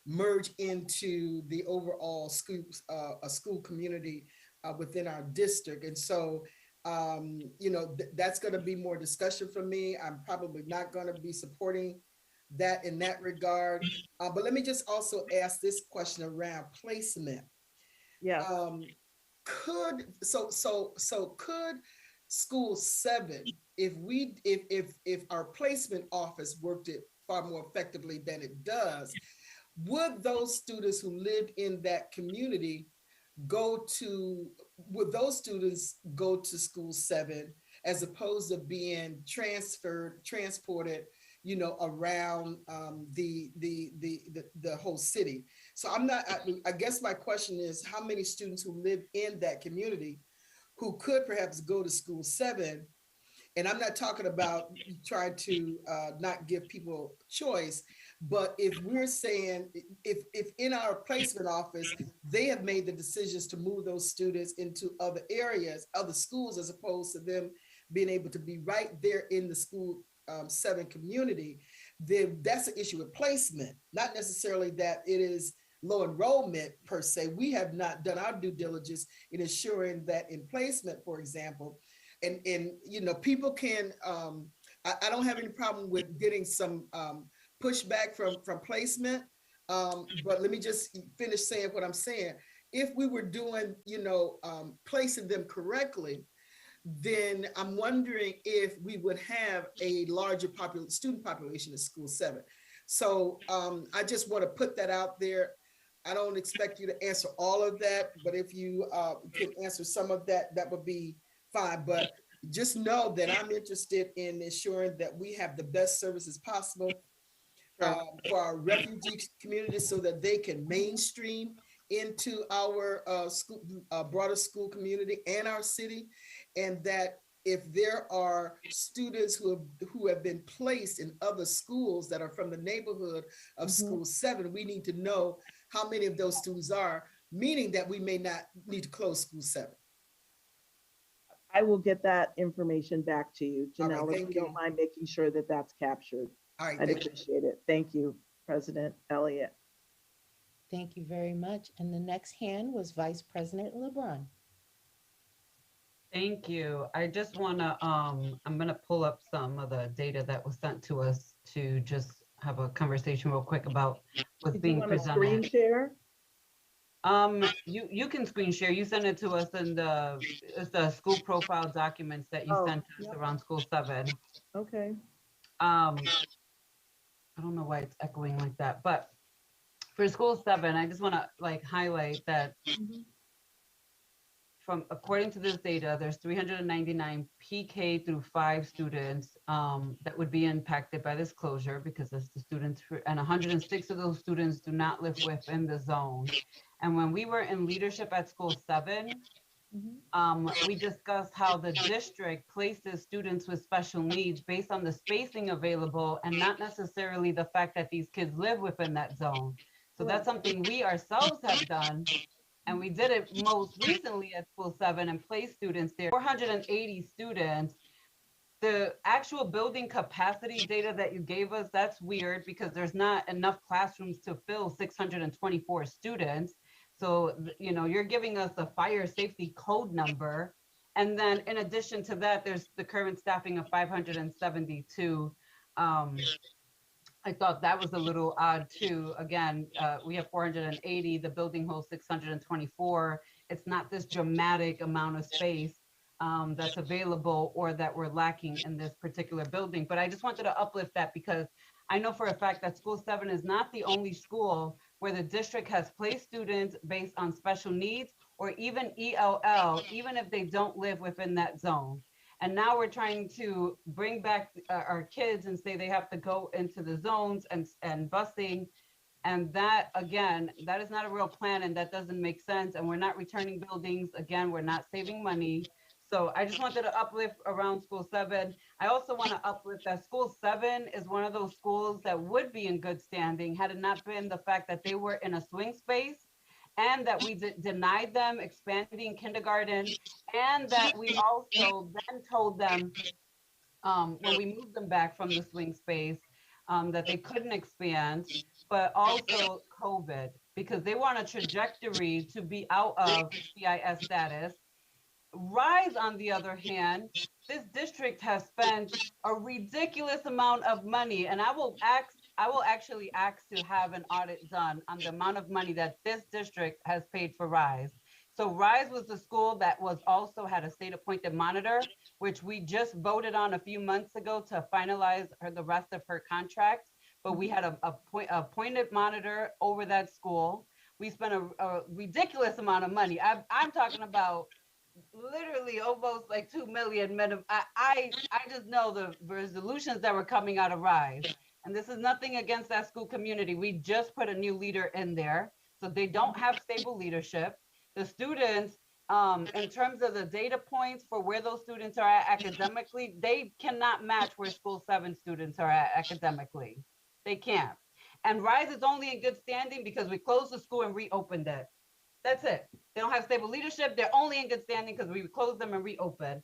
merge into the overall school community within our district. And so, that's going to be more discussion for me. I'm probably not going to be supporting that in that regard. But let me just also ask this question around placement. Yeah. Could school 7, if our placement office worked it far more effectively than it does, would those students who lived in that community would those students go to school 7 as opposed to being transported around the whole city? So I guess my question is, how many students who live in that community who could perhaps go to school 7 And I'm not talking about trying to not give people choice, but if we're saying, if in our placement office, they have made the decisions to move those students into other areas, other schools, as opposed to them being able to be right there in the school 7 community, then that's an issue with placement, not necessarily that it is low enrollment per se. We have not done our due diligence in ensuring that in placement, for example, and you know, people can, I don't have any problem with getting some pushback from placement, but let me just finish saying what I'm saying. If we were doing, you know, placing them correctly, then I'm wondering if we would have a larger student population in school 7. So I just want to put that out there. I don't expect you to answer all of that, but if you can answer some of that, that would be fine. But just know that I'm interested in ensuring that we have the best services possible for our refugee community so that they can mainstream into our school, broader school community and our city. And that if there are students who have been placed in other schools that are from the neighborhood of school 7, we need to know how many of those students are, meaning that we may not need to close school 7. I will get that information back to you, All right, Janelle, if thank you you. don't mind making sure that that's captured. All right, I'd thank you. appreciate it. Thank you, President Elliott. Thank you very much. And the next hand was Vice President LeBron. Thank you. I just want to, I'm going to pull up some of the data that was sent to us to just have a conversation real quick about what's Did you being want to screen presented. share? You can screen share. You sent it to us in the school profile documents that you sent us around school 7. Okay. I don't know why it's echoing like that, but for school 7, I just want to like highlight that according to this data, there's 399 PK through 5 students that would be impacted by this closure because it's the students, and 106 of those students do not live within the zone. And when we were in leadership at school 7, we discussed how the district places students with special needs based on the spacing available and not necessarily the fact that these kids live within that zone. So that's something we ourselves have done. And we did it most recently at school 7 and placed students there, 480 students. The actual building capacity data that you gave us, that's weird because there's not enough classrooms to fill 624 students. So, you know, you're giving us a fire safety code number. And then in addition to that, there's the current staffing of 572. I thought that was a little odd too. Again, we have 480, the building holds 624. It's not this dramatic amount of space that's available or that we're lacking in this particular building. But I just wanted to uplift that because I know for a fact that school 7 is not the only school where the district has placed students based on special needs or even ELL, even if they don't live within that zone. And now we're trying to bring back our kids and say they have to go into the zones and busing. And that, again, that is not a real plan and that doesn't make sense. And we're not returning buildings. Again, we're not saving money. So I just wanted to uplift around school 7. I also want to uplift that school 7 is one of those schools that would be in good standing had it not been the fact that they were in a swing space and that we denied them expanding kindergarten, and that we also then told them when we moved them back from the swing space that they couldn't expand, but also COVID, because they were on a trajectory to be out of CIS status. RISE, on the other hand, this district has spent a ridiculous amount of money, and I will actually ask to have an audit done on the amount of money that this district has paid for RISE. So RISE was the school that was also had a state appointed monitor, which we just voted on a few months ago to finalize the rest of her contract. But we had a appointed monitor over that school. We spent a ridiculous amount of money. I'm talking about literally almost like 2 million men. I just know the resolutions that were coming out of RISE. And this is nothing against that school community. We just put a new leader in there. So they don't have stable leadership. The students In terms of the data points for where those students are at academically, they cannot match where school 7 students are at academically. They can't. And RISE is only in good standing because we closed the school and reopened it. That's it. They don't have stable leadership. They're only in good standing because we closed them and reopened.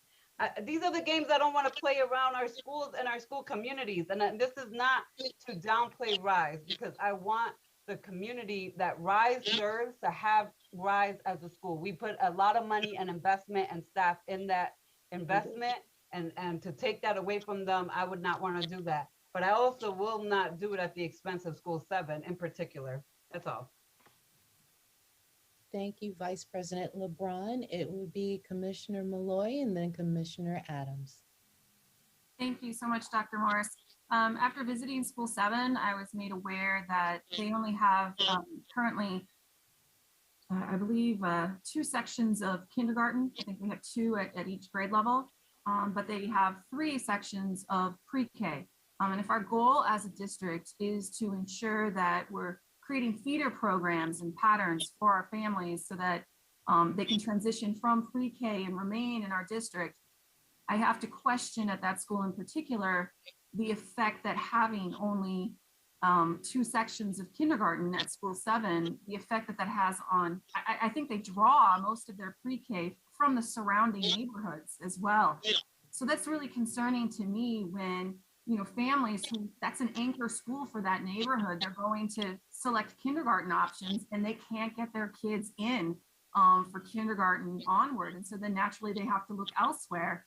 These are the games I don't want to play around our schools and our school communities. And this is not to downplay RISE, because I want the community that RISE serves to have RISE as a school. We put a lot of money and investment and staff in that investment, and to take that away from them, I would not want to do that. But I also will not do it at the expense of school 7 in particular. That's all. Thank you, Vice President LeBron. It would be Commissioner Malloy and then Commissioner Adams. Thank you so much, Dr. Morris. After visiting School 7, I was made aware that they only have currently, I believe, 2 sections of kindergarten. I think we have 2 at each grade level, but they have 3 sections of pre-K. And if our goal as a district is to ensure that we're creating feeder programs and patterns for our families so that they can transition from pre-K and remain in our district, I have to question at that school in particular the effect that having only 2 sections of kindergarten at school 7, the effect that that has on, I think they draw most of their pre-K from the surrounding neighborhoods as well. So that's really concerning to me when, you know, families who, that's an anchor school for that neighborhood, they're going to select kindergarten options and they can't get their kids in for kindergarten onward. And so then naturally they have to look elsewhere.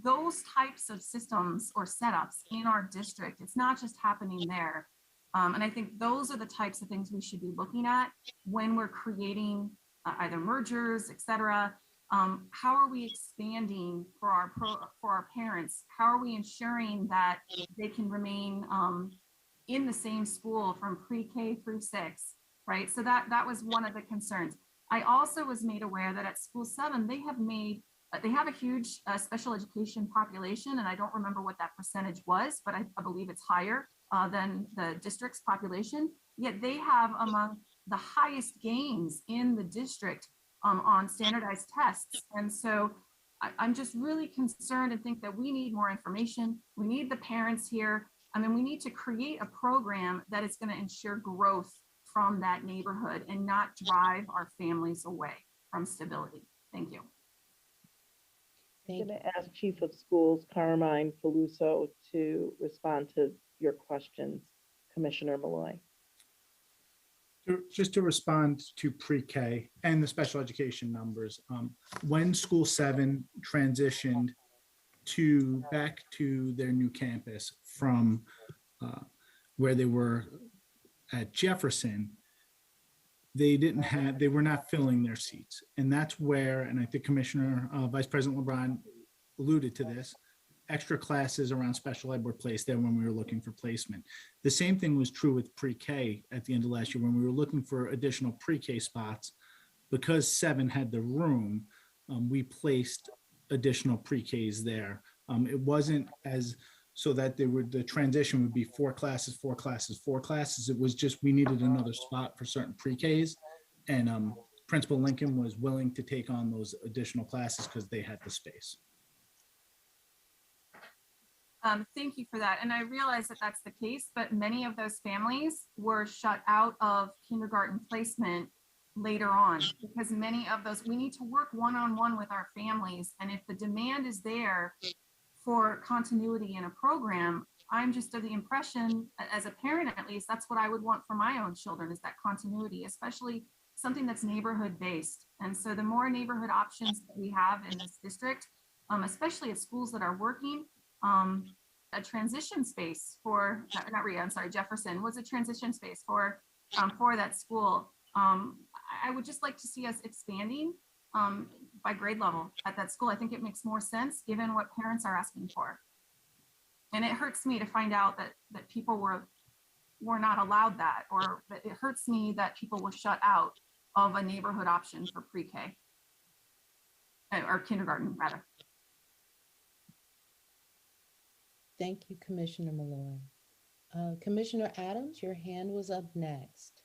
Those types of systems or setups in our district, it's not just happening there. And I think those are the types of things we should be looking at when we're creating either mergers, et cetera. How are we expanding for our parents? How are we ensuring that they can remain in the same school from pre-K through 6, right? So that was one of the concerns. I also was made aware that at school 7, they have a huge special education population, and I don't remember what that percentage was, but I believe it's higher than the district's population. Yet they have among the highest gains in the district on standardized tests. And so I'm just really concerned and think that we need more information. We need the parents here. I mean, we need to create a program that is going to ensure growth from that neighborhood and not drive our families away from stability. Thank you. I'm going to ask Chief of Schools Carmine Feluso to respond to your questions, Commissioner Malloy. Just to respond to pre-K and the special education numbers, when school 7 transitioned back to their new campus from where they were at Jefferson, they were not filling their seats. And that's where, and I think Commissioner Vice President LeBron alluded to this, extra classes around special ed were placed there when we were looking for placement. The same thing was true with pre-K at the end of last year when we were looking for additional pre-K spots. Because 7 had the room, we placed additional pre-Ks there. It wasn't as so that the transition would be 4 classes, 4 classes, 4 classes. It was just we needed another spot for certain pre-Ks, and Principal Lincoln was willing to take on those additional classes because they had the space. Thank you for that. And I realize that that's the case, but many of those families were shut out of kindergarten placement later on because many of those, we need to work one-on-one with our families. And if the demand is there for continuity in a program, I'm just of the impression, as a parent at least, that's what I would want for my own children, is that continuity, especially something that's neighborhood based. And so the more neighborhood options that we have in this district, especially at schools that are working, a transition space for, Jefferson was a transition space for that school. I would just like to see us expanding by grade level at that school. I think it makes more sense given what parents are asking for. And it hurts me to find out that people were not allowed that, or that it hurts me that people were shut out of a neighborhood option for pre-K or kindergarten rather. Thank you, Commissioner Malloy. Commissioner Adams, your hand was up next.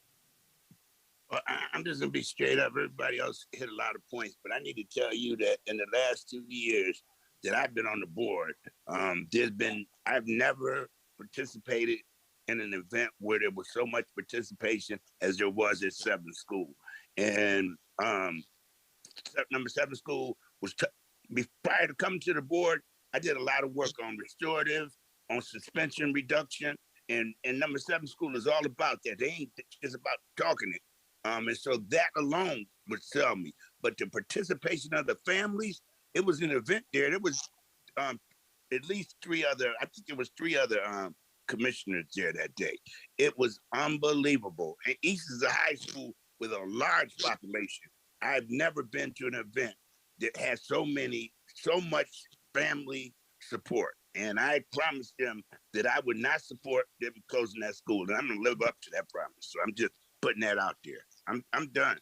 Well, I'm just gonna be straight up. Everybody else hit a lot of points, but I need to tell you that in the last 2 years that I've been on the board, I've never participated in an event where there was so much participation as there was at 7 School. And number 7 School was prior to coming to the board. I did a lot of work on restorative, on suspension reduction, and number 7 School is all about that. They ain't just about talking it. And so that alone would sell me. But the participation of the families, it was an event there. There was at least 3 other, I think there was 3 other commissioners there that day. It was unbelievable. And East is a high school with a large population. I've never been to an event that has so much family support. And I promised them that I would not support them closing that school. And I'm gonna live up to that promise. So I'm just putting that out there. I'm done.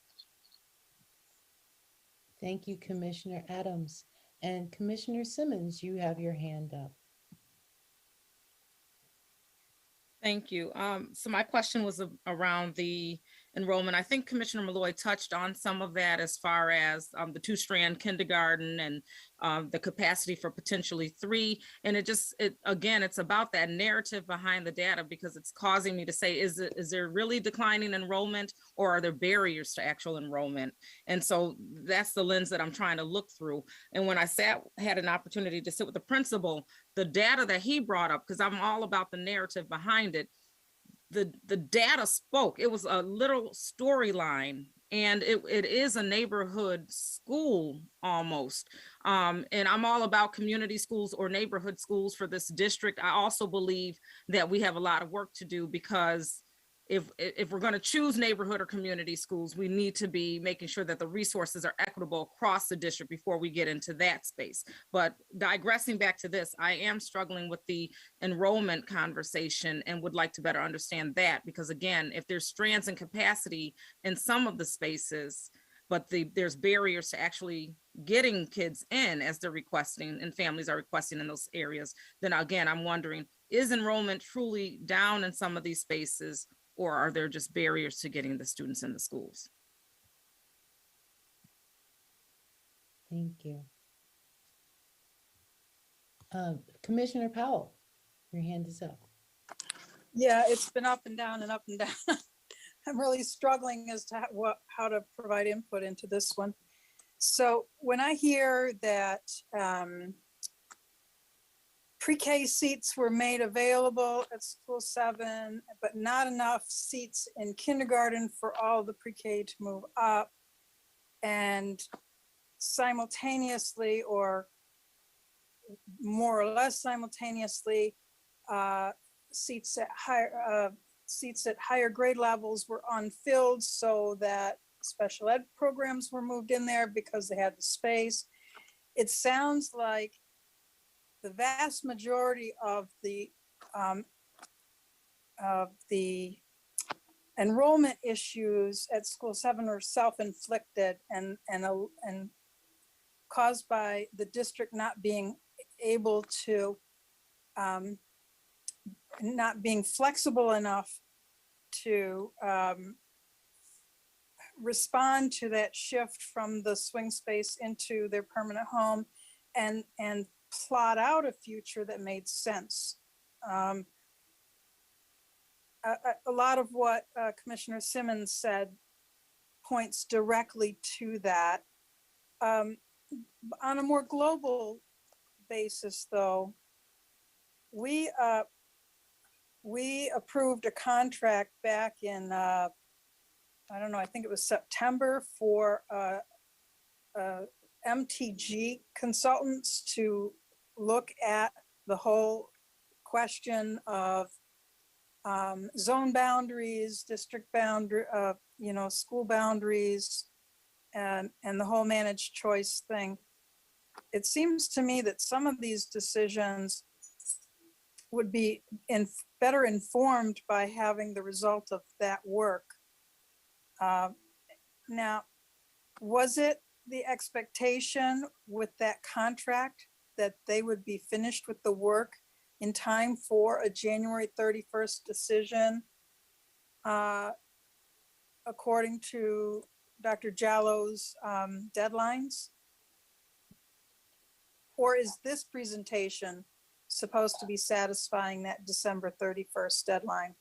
Thank you, Commissioner Adams. And Commissioner Simmons, you have your hand up. Thank you. So my question was around the enrollment. I think Commissioner Malloy touched on some of that as far as the 2-strand kindergarten and the capacity for potentially 3. And again, it's about that narrative behind the data, because it's causing me to say, is there really declining enrollment, or are there barriers to actual enrollment? And so that's the lens that I'm trying to look through. And when I had an opportunity to sit with the principal, the data that he brought up, because I'm all about the narrative behind it, the data spoke. It was a little storyline, and it is a neighborhood school almost. And I'm all about community schools or neighborhood schools for this district. I also believe that we have a lot of work to do, because if we're going to choose neighborhood or community schools, we need to be making sure that the resources are equitable across the district before we get into that space. But digressing back to this, I am struggling with the enrollment conversation and would like to better understand that, because again, if there's strands and capacity in some of the spaces, but there's barriers to actually getting kids in as they're requesting and families are requesting in those areas, then again, I'm wondering, is enrollment truly down in some of these spaces, or are there just barriers to getting the students in the schools? Thank you. Commissioner Powell, your hand is up. Yeah, it's been up and down and up and down. I'm really struggling as to how to provide input into this one. So when I hear that pre-K seats were made available at School 7, but not enough seats in kindergarten for all the pre-K to move up, and simultaneously, or more or less simultaneously, seats at higher grade levels were unfilled, so that special ed programs were moved in there because they had the space. It sounds like the vast majority of the enrollment issues at School 7 are self-inflicted and caused by the district not being able to, not being flexible enough to respond to that shift from the swing space into their permanent home and plot out a future that made sense. A lot of what Commissioner Simmons said points directly to that. On a more global basis, though, we approved a contract back in, I don't know, I think it was September, for MTG consultants to look at the whole question of zone boundaries, district boundary, school boundaries, and the whole managed choice thing. It seems to me that some of these decisions would be better informed by having the result of that work. Now, was it the expectation with that contract that they would be finished with the work in time for a January 31st decision according to Dr. Jallo's deadlines? Or is this presentation supposed to be satisfying that December 31st deadline?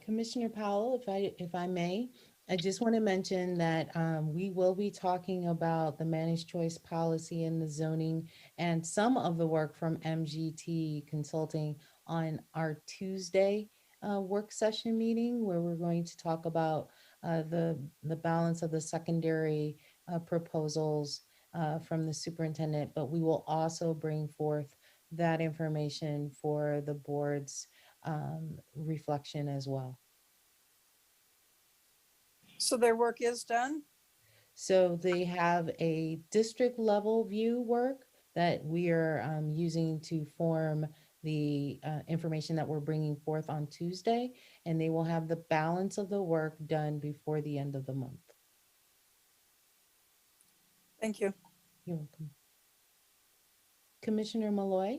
Commissioner Powell, if I may, I just want to mention that we will be talking about the managed choice policy and the zoning and some of the work from MGT Consulting on our Tuesday work session meeting, where we're going to talk about the balance of the secondary proposals from the superintendent, but we will also bring forth that information for the board's reflection as well. So their work is done? So they have a district level view work that we are using to form the information that we're bringing forth on Tuesday, and they will have the balance of the work done before the end of the month. Thank you. You're welcome. Commissioner Malloy.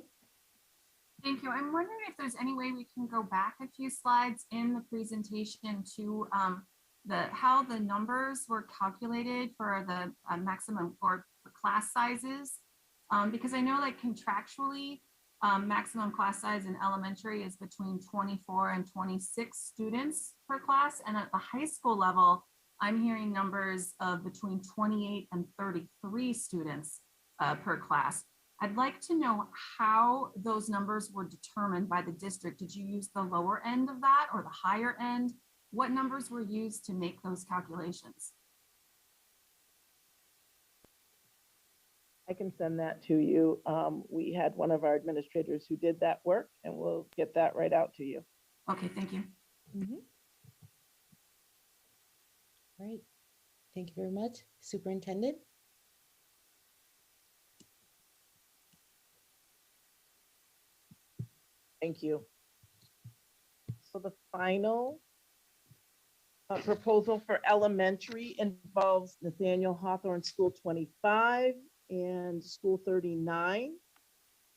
Thank you. I'm wondering if there's any way we can go back a few slides in the presentation to how the numbers were calculated for the maximum or for class sizes. Because I know like contractually, maximum class size in elementary is between 24 and 26 students per class. And at the high school level, I'm hearing numbers of between 28 and 33 students per class. I'd like to know how those numbers were determined by the district. Did you use the lower end of that or the higher end? What numbers were used to make those calculations? I can send that to you. We had one of our administrators who did that work, and we'll get that right out to you. Okay, thank you. All right. Thank you very much. Superintendent. Thank you. So the final proposal for elementary involves Nathaniel Hawthorne School 25 and School 39.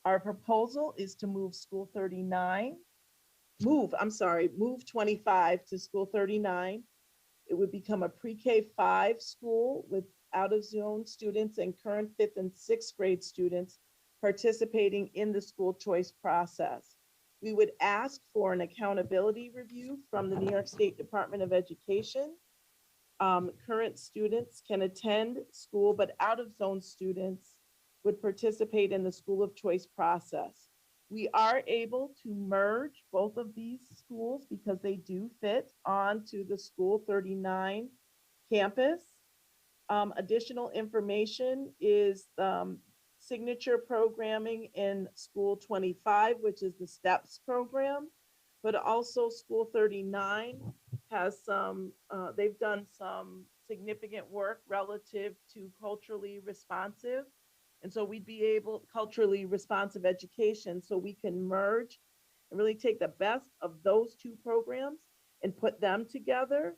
Our proposal is to move School 39, move 25 to School 39. It would become a pre-K 5 school with out-of-zone students and current 5th and 6th grade students participating in the school choice process. We would ask for an accountability review from the New York State Department of Education. Current students can attend school, but out-of-zone students would participate in the school of choice process. We are able to merge both of these schools because they do fit onto the School 39 campus. Additional information is signature programming in School 25, which is the STEPS program, but also School 39 has they've done some significant work relative to culturally responsive. And so we'd be able, culturally responsive education, so we can merge and really take the best of those two programs and put them together.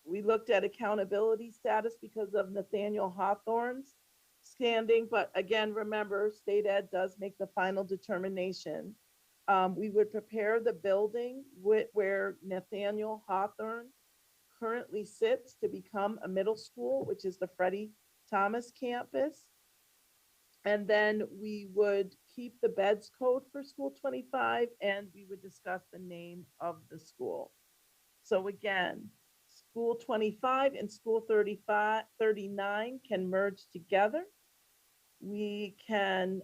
We looked at accountability status because of Nathaniel Hawthorne's standing, but again, remember, state ed does make the final determination. We would prepare the building where Nathaniel Hawthorne currently sits to become a middle school, which is the Freddie Thomas campus. And then we would keep the beds code for School 25, and we would discuss the name of the school. So again, School 25 and School 39 can merge together. We can,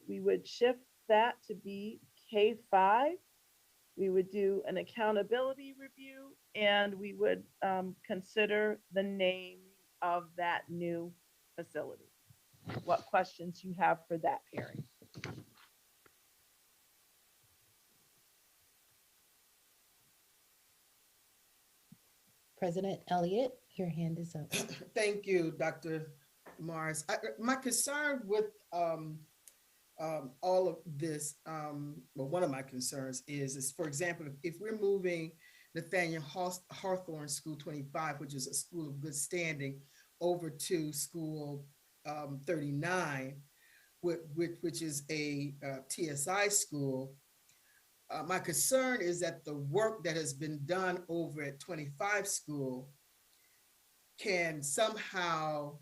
we would shift that to be K5. We would do an accountability review, and we would consider the name of that new facility. What questions you have for that, Perry? President Elliott, your hand is up. Thank you, Dr. Morris. My concern with all of this, well, one of my concerns is, for example, if we're moving Nathaniel Hawthorne School 25, which is a school of good standing, over to School 39, which is a TSI school, my concern is that the work that has been done over at 25 school can somehow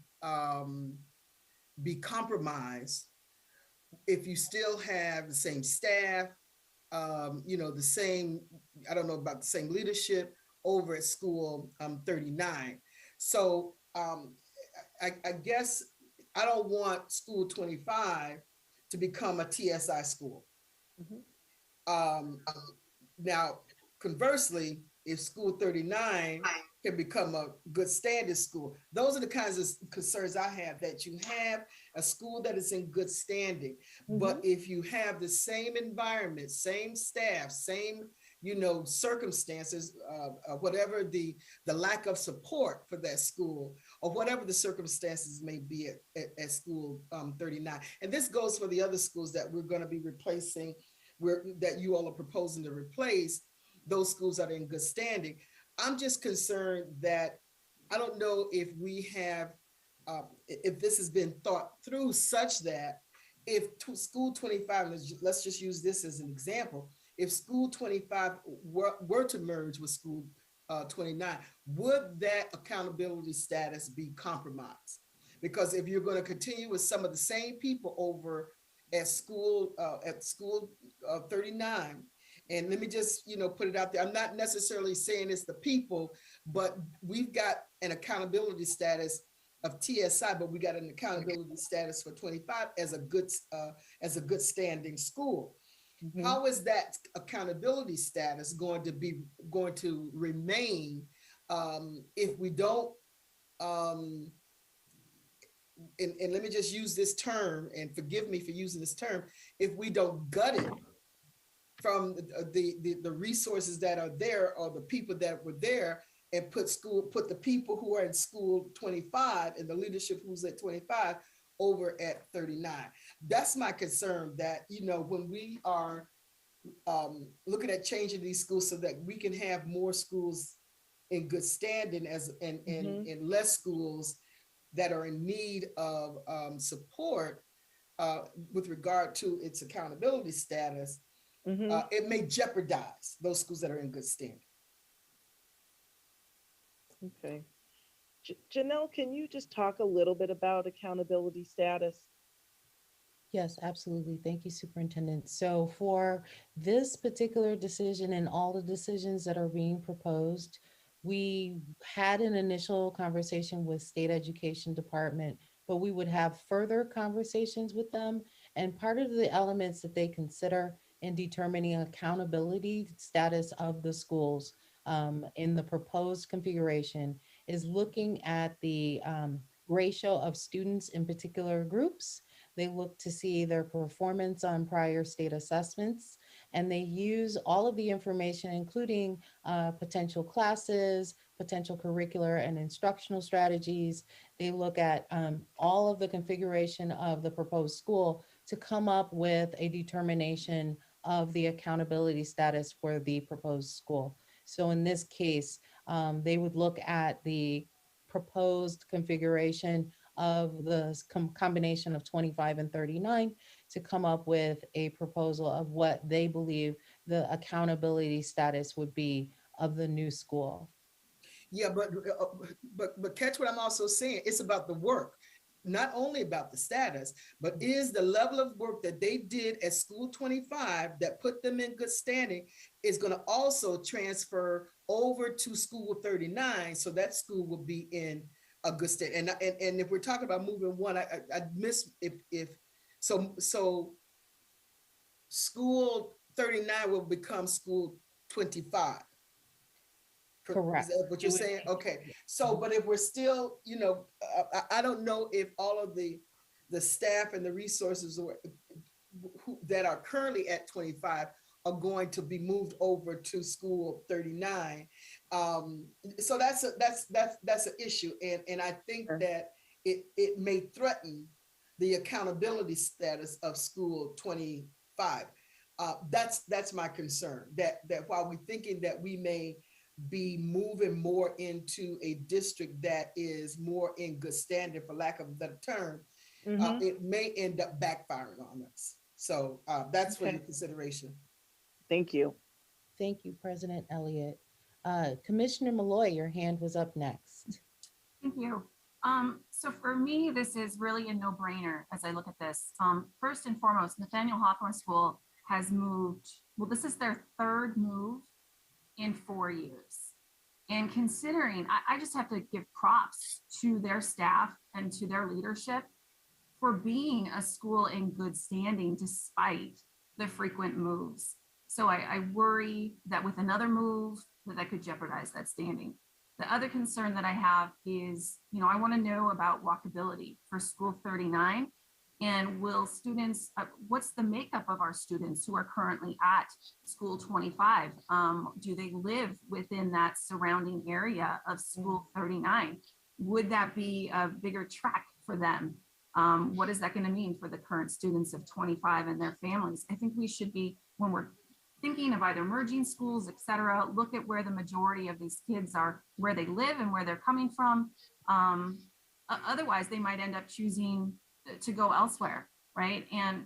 be compromised if you still have the same staff, the same, I don't know about the same leadership over at school 39. So I guess I don't want school 25 to become a TSI school. Now, conversely, if school 39 can become a good standard school, those are the kinds of concerns I have, that you have a school that is in good standing. But if you have the same environment, same staff, same, circumstances, whatever the lack of support for that school, or whatever the circumstances may be at school 39. And this goes for the other schools that we're going to be replacing, that you all are proposing to replace, those schools that are in good standing. I'm just concerned that I don't know if we have, if this has been thought through such that if school 25, let's just use this as an example, if school 25 were to merge with school 29, would that accountability status be compromised? Because if you're going to continue with some of the same people over at school 39, and let me just, put it out there. I'm not necessarily saying it's the people, but we've got an accountability status of TSI, but we got an accountability status for 25 as a good standing school. How is that accountability status going to remain if we don't? And let me just use this term, and forgive me for using this term, if we don't gut it from the resources that are there, or the people that were there, and put the people who are in school 25 and the leadership who's at 25 over at 39. That's my concern, that, when we are looking at changing these schools so that we can have more schools in good standing and less schools that are in need of support with regard to its accountability status, it may jeopardize those schools that are in good standing. Okay. Janelle, can you just talk a little bit about accountability status? Yes, absolutely. Thank you, Superintendent. So for this particular decision and all the decisions that are being proposed, we had an initial conversation with State Education Department, but we would have further conversations with them. And part of the elements that they consider in determining accountability status of the schools in the proposed configuration is looking at the ratio of students in particular groups. They look to see their performance on prior state assessments, and they use all of the information, including potential classes, potential curricular and instructional strategies. They look at all of the configuration of the proposed school to come up with a determination of the accountability status for the proposed school. So in this case, they would look at the proposed configuration of the combination of 25 and 39 to come up with a proposal of what they believe the accountability status would be of the new school. Yeah, but catch what I'm also saying. It's about the work, not only about the status, but is the level of work that they did at school 25 that put them in good standing is going to also transfer over to school 39, so that school will be in a good state. And if we're talking about moving one, I miss if so school 39 will become school 25. Correct. Is that what you're saying? Okay. So, but if we're still, I don't know if all of the staff and the resources that are currently at 25 are going to be moved over to school 39. So that's an issue, and I think that it may threaten the accountability status of school 25. That's my concern. That while we're thinking that we may be moving more into a district that is more in good standing, for lack of a better term, it may end up backfiring on us. So that's for your consideration. Thank you. Thank you, President Elliott. Commissioner Malloy, your hand was up next. Thank you. So for me, this is really a no-brainer as I look at this. First and foremost, Nathaniel Hawthorne School has moved, well, this is their third move in 4 years. And considering, I just have to give props to their staff and to their leadership for being a school in good standing despite the frequent moves. So I worry that with another move that could jeopardize that standing. The other concern that I have is, I want to know about walkability for School 39. And will students, what's the makeup of our students who are currently at School 25? Do they live within that surrounding area of School 39? Would that be a bigger track for them? What is that going to mean for the current students of 25 and their families? I think we should be, when we're thinking of either merging schools, et cetera, look at where the majority of these kids are, where they live and where they're coming from. Otherwise, they might end up choosing to go elsewhere, right? And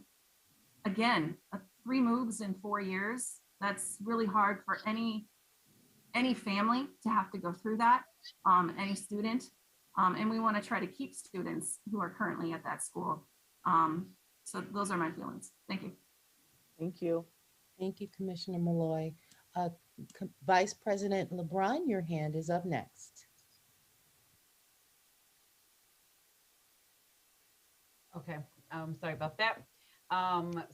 again, 3 moves in 4 years, that's really hard for any family to have to go through that, any student. And we want to try to keep students who are currently at that school. So those are my feelings. Thank you. Thank you. Thank you, Commissioner Malloy. Vice President LeBron, your hand is up next. Okay, sorry about that.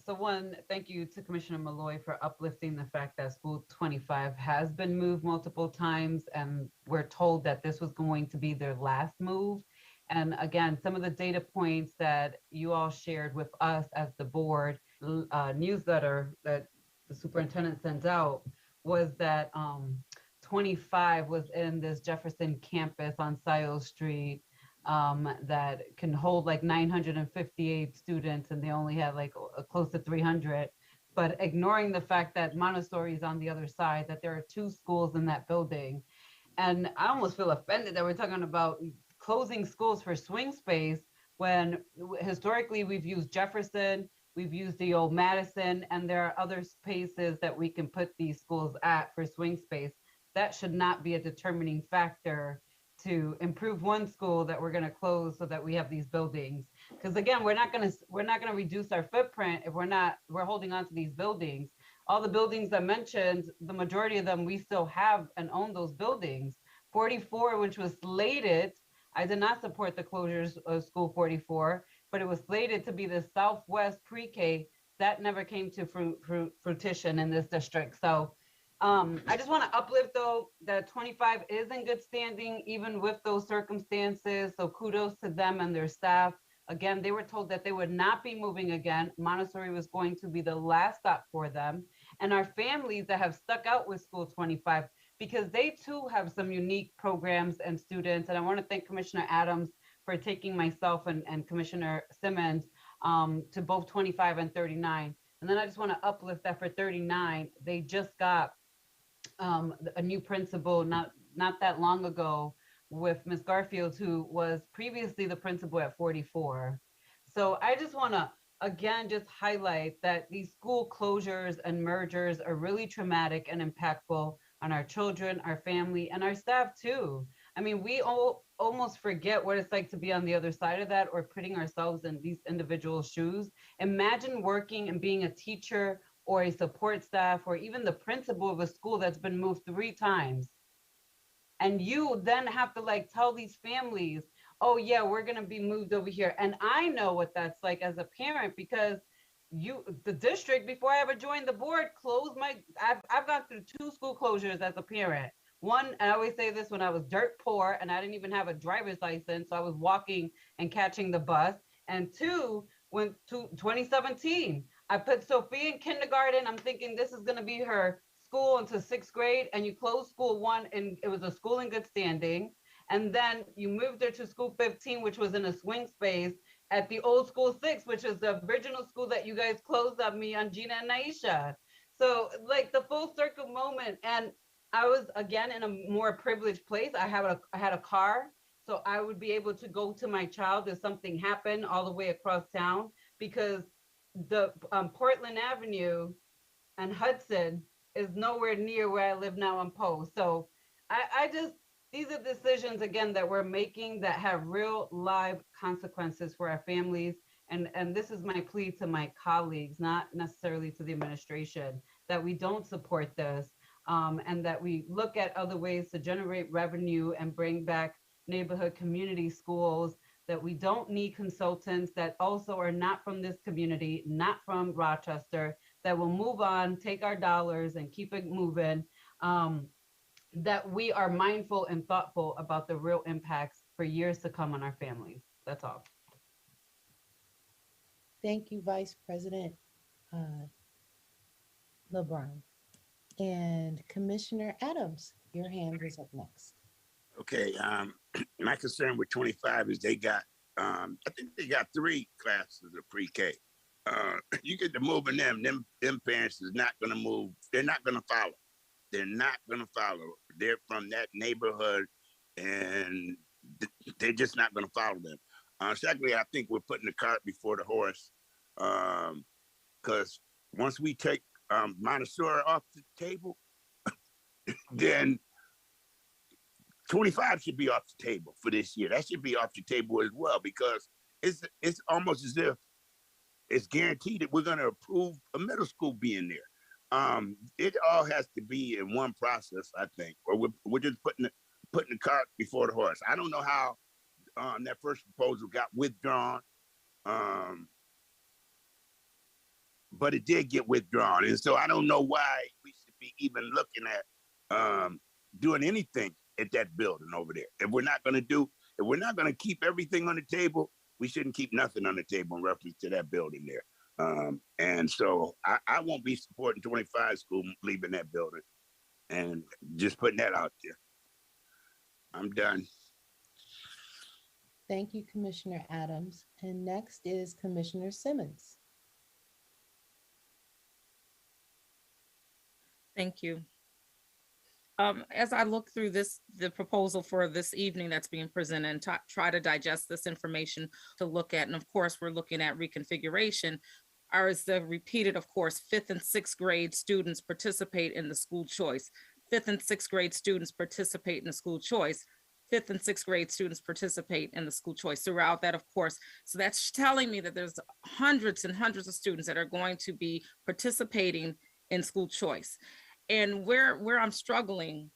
So one, thank you to Commissioner Malloy for uplifting the fact that School 25 has been moved multiple times, and we're told that this was going to be their last move. And again, some of the data points that you all shared with us as the board newsletter that the superintendent sends out was that 25 was in this Jefferson campus on Scioto Street that can hold like 958 students, and they only had like close to 300. But ignoring the fact that Montessori is on the other side, that there are 2 schools in that building. And I almost feel offended that we're talking about closing schools for swing space when historically we've used Jefferson, we've used the old Madison, and there are other spaces that we can put these schools at for swing space. That should not be a determining factor to improve one school that we're going to close so that we have these buildings. Because again, we're not going to reduce our footprint if we're holding on to these buildings. All the buildings I mentioned, the majority of them we still have and own those buildings. 44, which was slated, I did not support the closures of School 44, but it was slated to be the Southwest pre-K. That never came to fruition in this district. So I just want to uplift though that 25 is in good standing even with those circumstances. So kudos to them and their staff. Again, they were told that they would not be moving again. Montessori was going to be the last stop for them. And our families that have stuck out with School 25, because they too have some unique programs and students. And I want to thank Commissioner Adams for taking myself and Commissioner Simmons to both 25 and 39. And then I just want to uplift that for 39, they just got a new principal not that long ago with Ms. Garfield, who was previously the principal at 44. So I just want to again just highlight that these school closures and mergers are really traumatic and impactful on our children, our family, and our staff too. I mean, we all almost forget what it's like to be on the other side of that or putting ourselves in these individual shoes. Imagine working and being a teacher or a support staff or even the principal of a school that's been moved 3 times. And you then have to like tell these families, oh yeah, we're gonna be moved over here. And I know what that's like as a parent because the district, before I ever joined the board, closed I've gone through 2 school closures as a parent. One, I always say this, when I was dirt poor and I didn't even have a driver's license, so I was walking and catching the bus. And 2, when 2017, I put Sophia in kindergarten. I'm thinking this is gonna be her school into 6th grade, and you closed school 1 and it was a school in good standing. And then you moved her to school 15, which was in a swing space at the old school 6, which is the original school that you guys closed on me on Gina and Naisha. So like the full circle moment. And I was again in a more privileged place. I had a car, so I would be able to go to my child if something happened all the way across town, because the Portland Avenue and Hudson is nowhere near where I live now on Poe. So I just, these are decisions again that we're making that have real live consequences for our families. And this is my plea to my colleagues, not necessarily to the administration, that we don't support this, and that we look at other ways to generate revenue and bring back neighborhood community schools, that we don't need consultants that also are not from this community, not from Rochester, that will move on, take our dollars and keep it moving. That we are mindful and thoughtful about the real impacts for years to come on our families. That's all. Thank you, Vice President uh, LeBron. And Commissioner Adams, your hand is up next. Okay, my concern with 25 is they got, I think they got 3 classes of pre-K. You get to moving them parents is not gonna move. They're not gonna follow. They're not gonna follow. They're from that neighborhood and they're just not gonna follow them. Secondly, I think we're putting the cart before the horse, because once we take Montessori off the table, then 25 should be off the table for this year. That should be off the table as well, because it's almost as if it's guaranteed that we're going to approve a middle school being there. It all has to be in one process, I think, or we're just putting the cart before the horse. I don't know how that first proposal got withdrawn, but it did get withdrawn. And so I don't know why we should be even looking at doing anything at that building over there. If we're not going to keep everything on the table, we shouldn't keep nothing on the table in reference to that building there. And so I won't be supporting 25 school leaving that building, and just putting that out there. I'm done. Thank you, Commissioner Adams. And next is Commissioner Simmons. Thank you. As I look through the proposal for this evening that's being presented, and try to digest this information to look at, and of course, we're looking at reconfiguration, is the repeated, of course, 5th and 6th grade students participate in the school choice. 5th and 6th grade students participate in the school choice. 5th and 6th grade students participate in the school choice throughout that, of course. So that's telling me that there's hundreds and hundreds of students that are going to be participating in school choice. And where I'm struggling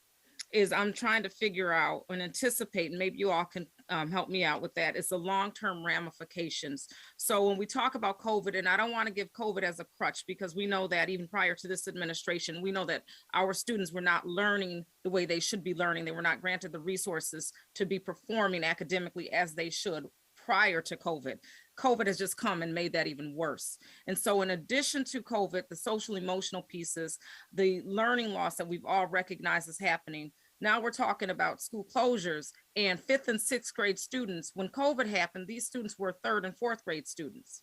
is I'm trying to figure out and anticipate, and maybe you all can help me out with that, is the long-term ramifications. So when we talk about COVID, and I don't want to give COVID as a crutch, because we know that even prior to this administration, we know that our students were not learning the way they should be learning. They were not granted the resources to be performing academically as they should prior to COVID. COVID has just come and made that even worse. And so in addition to COVID, the social emotional pieces, the learning loss that we've all recognized is happening. Now we're talking about school closures and 5th and 6th grade students. When COVID happened, these students were 3rd and 4th grade students.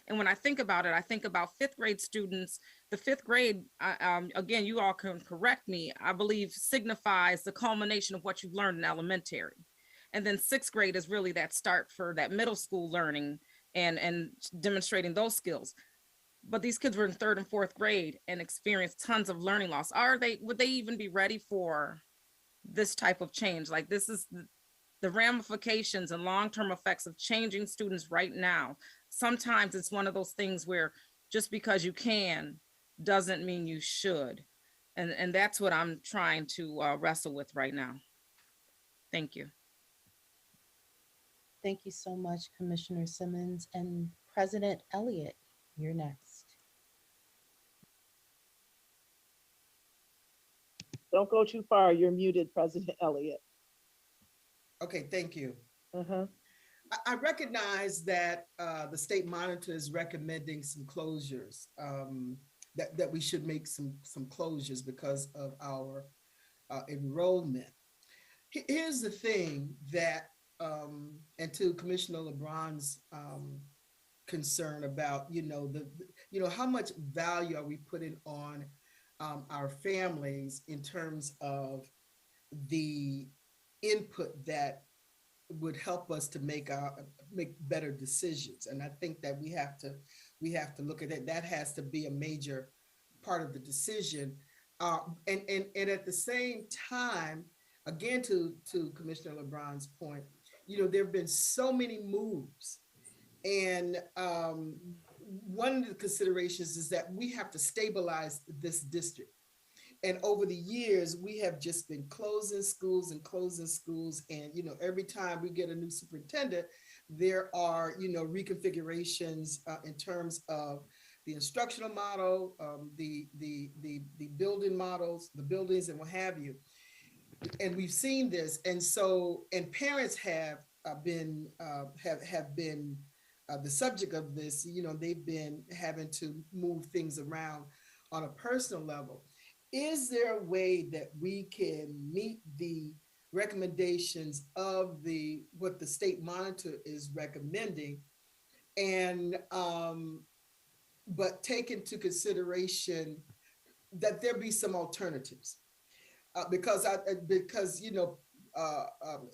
And when I think about it, I think about 5th grade students. The 5th grade, again, you all can correct me, I believe signifies the culmination of what you've learned in elementary. And then 6th grade is really that start for that middle school learning and demonstrating those skills. But these kids were in 3rd and 4th grade and experienced tons of learning loss. Would they even be ready for this type of change? Like, this is the ramifications and long-term effects of changing students right now. Sometimes it's one of those things where just because you can doesn't mean you should. And that's what I'm trying to wrestle with right now. Thank you. Thank you so much, Commissioner Simmons. And President Elliott, you're next. Don't go too far. You're muted, President Elliott. Okay, thank you. I recognize that the state monitor is recommending some closures, that we should make some closures because of our enrollment. Here's the thing that, and to Commissioner LeBron's concern about, how much value are we putting on our families in terms of the input that would help us to make better decisions. And I think that we have to look at it. That has to be a major part of the decision. And at the same time, again, to Commissioner LeBron's point, there have been so many moves. And one of the considerations is that we have to stabilize this district. And over the years, we have just been closing schools and closing schools. And, every time we get a new superintendent, there are, reconfigurations in terms of the instructional model, the building models, the buildings and what have you. And we've seen this. And so, and parents have been the subject of this. They've been having to move things around on a personal level. Is there a way that we can meet the recommendations of what the state monitor is recommending, and but take into consideration that there be some alternatives? Because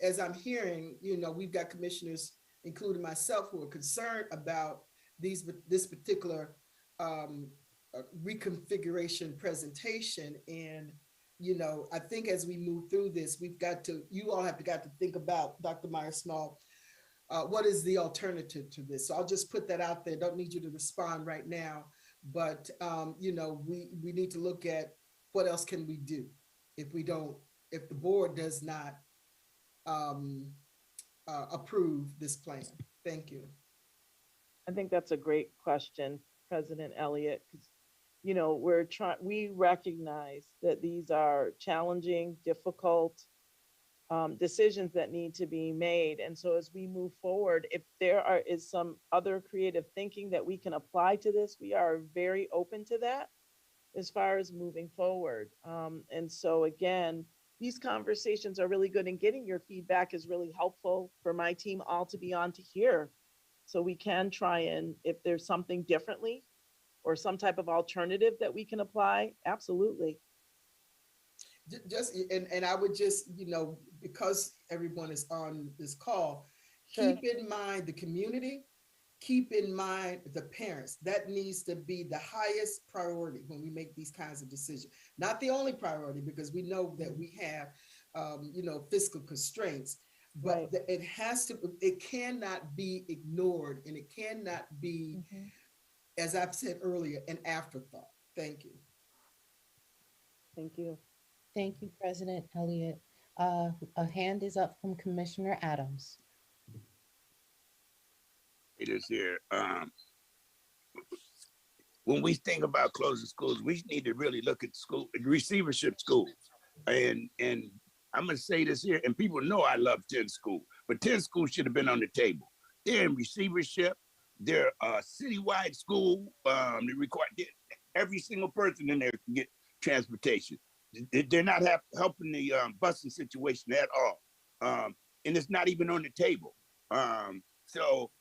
as I'm hearing, we've got commissioners, including myself, who are concerned about this particular reconfiguration presentation. And, I think as we move through this, you all have got to think about, Dr. Myers-Small, what is the alternative to this? So I'll just put that out there. Don't need you to respond right now, but, we need to look at what else can we do if the board does not approve this plan. Thank you. I think that's a great question, President Elliott, because we recognize that these are challenging, difficult decisions that need to be made. And so as we move forward, if there is some other creative thinking that we can apply to this, we are very open to that as far as moving forward. And so again, these conversations are really good, and getting your feedback is really helpful for my team all to be on to hear. So we can try, and if there's something differently or some type of alternative that we can apply, absolutely. And I would just, because everyone is on this call, Sure. Keep in mind the community, keep in mind the parents. That needs to be the highest priority when we make these kinds of decisions. Not the only priority, because we know that we have, fiscal constraints, but Right. it cannot be ignored, and it cannot be, as I've said earlier, an afterthought. Thank you. Thank you. Thank you, President Elliott. A hand is up from Commissioner Adams. It is here. When we think about closing schools, we need to really look at receivership schools. And I'm gonna say this here, and people know I love 10 schools, but 10 schools should have been on the table. They're in receivership. They're a citywide school. They require every single person in there can get transportation. They're not helping the busing situation at all. And it's not even on the table. So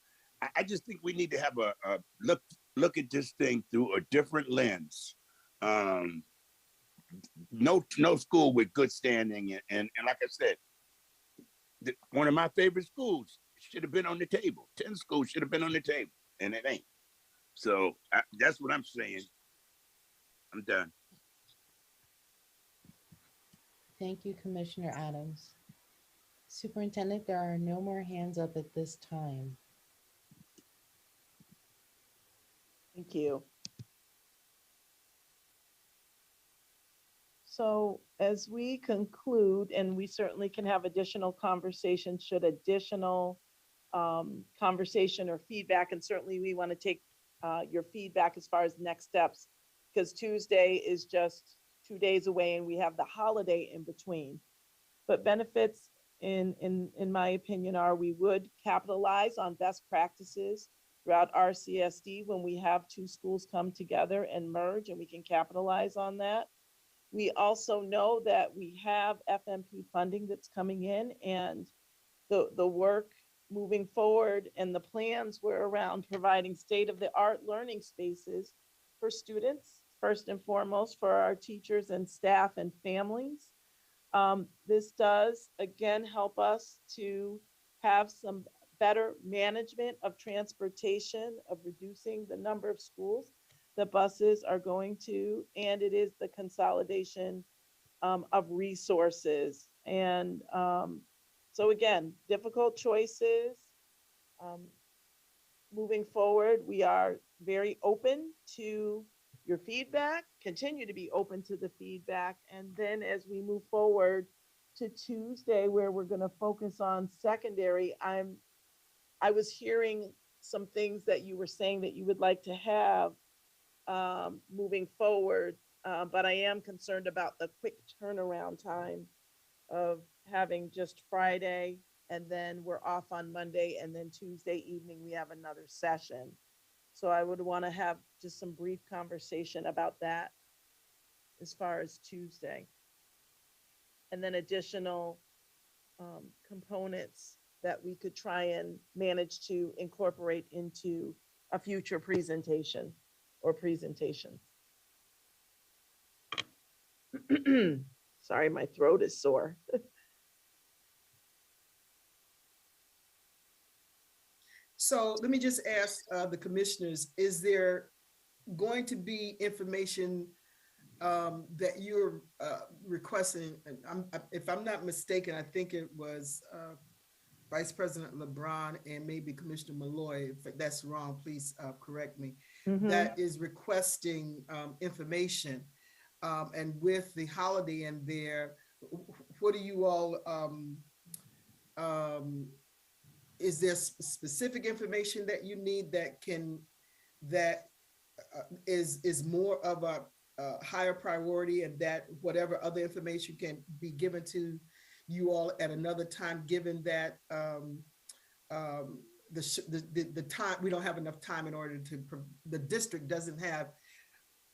I just think we need to have a look at this thing through a different lens. No school with good standing. And like I said, one of my favorite schools should have been on the table. 10 schools should have been on the table, and it ain't. So that's what I'm saying. I'm done. Thank you, Commissioner Adams. Superintendent, there are no more hands up at this time. Thank you. So as we conclude, and we certainly can have additional conversations should additional conversation or feedback, and certainly we want to take your feedback as far as next steps, because Tuesday is just 2 days away and we have the holiday in between. But benefits, in my opinion, are we would capitalize on best practices throughout RCSD when we have two schools come together and merge, and we can capitalize on that. We also know that we have FMP funding that's coming in, and the work moving forward and the plans were around providing state-of-the-art learning spaces for students, first and foremost, for our teachers and staff and families. This does, again, help us to have some better management of transportation, of reducing the number of schools. the buses are going to, and it is the consolidation of resources. And so again, difficult choices. Um, Moving forward, we are very open to your feedback, continue to be open to the feedback. And then as we move forward to Tuesday, where we're going to focus on secondary, I was hearing some things that you were saying that you would like to have moving forward, but I am concerned about the quick turnaround time of having just Friday, and then we're off on Monday, and then Tuesday evening we have another session. So I would want to have just some brief conversation about that as far as Tuesday. And then additional components that we could try and manage to incorporate into a future presentation or presentations. Sorry, my throat is sore. So let me just ask the commissioners, is there going to be information that you're requesting? And if I'm not mistaken, I think it was Vice President LeBron and maybe Commissioner Malloy. If that's wrong, please correct me. That is requesting information. And with the holiday in there, what do you all, is there specific information that you need that is more of a higher priority, and that whatever other information can be given to you all at another time, given that the time, we don't have enough time in order to, the district doesn't have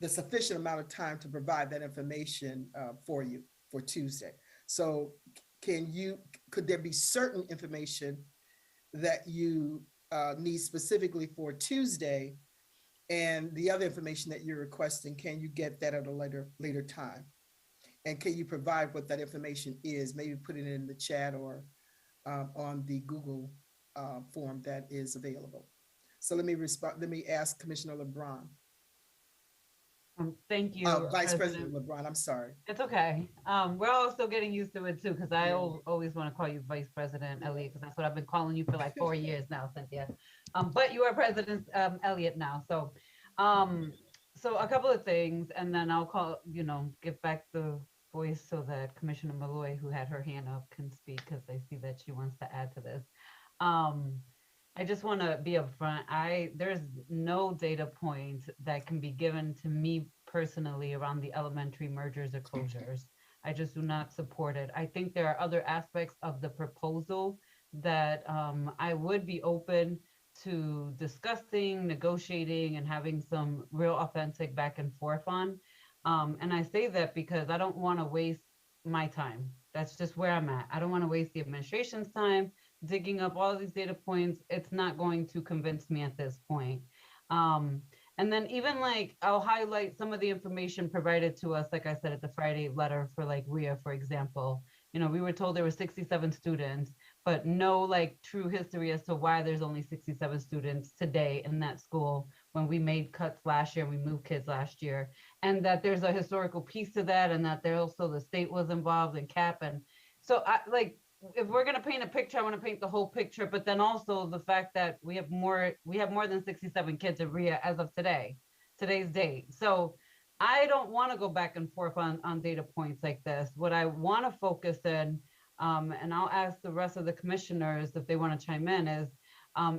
the sufficient amount of time to provide that information for you for Tuesday. So could there be certain information that you need specifically for Tuesday, and the other information that you're requesting, can you get that at a later time? And can you provide what that information is? Maybe put it in the chat or on the Google form that is available. So let me ask Commissioner LeBron. Thank you. Vice President LeBron, I'm sorry. It's okay. We're all still getting used to it too, because I always want to call you Vice President Elliott, because that's what I've been calling you for like 4 years now, Cynthia. But you are President Elliott now. So so a couple of things, and then I'll give back the voice so that Commissioner Malloy, who had her hand up, can speak, because I see that she wants to add to this. I just want to be upfront. There's no data point that can be given to me personally around the elementary mergers or closures. I just do not support it. I think there are other aspects of the proposal that I would be open to discussing, negotiating, and having some real authentic back and forth on. And I say that because I don't want to waste my time. That's just where I'm at. I don't want to waste the administration's time digging up all these data points. It's not going to convince me at this point. And then even like, I'll highlight some of the information provided to us, like I said, at the Friday letter for like RIA, for example. We were told there were 67 students, but no like true history as to why there's only 67 students today in that school when we made cuts last year and we moved kids last year. And that there's a historical piece to that, and that there also the state was involved in CAP. And so if we're going to paint a picture, I want to paint the whole picture, but then also the fact that we have more than 67 kids at RIA as of today's date. So I don't want to go back and forth on data points like this. What I want to focus in, and I'll ask the rest of the commissioners if they want to chime in, is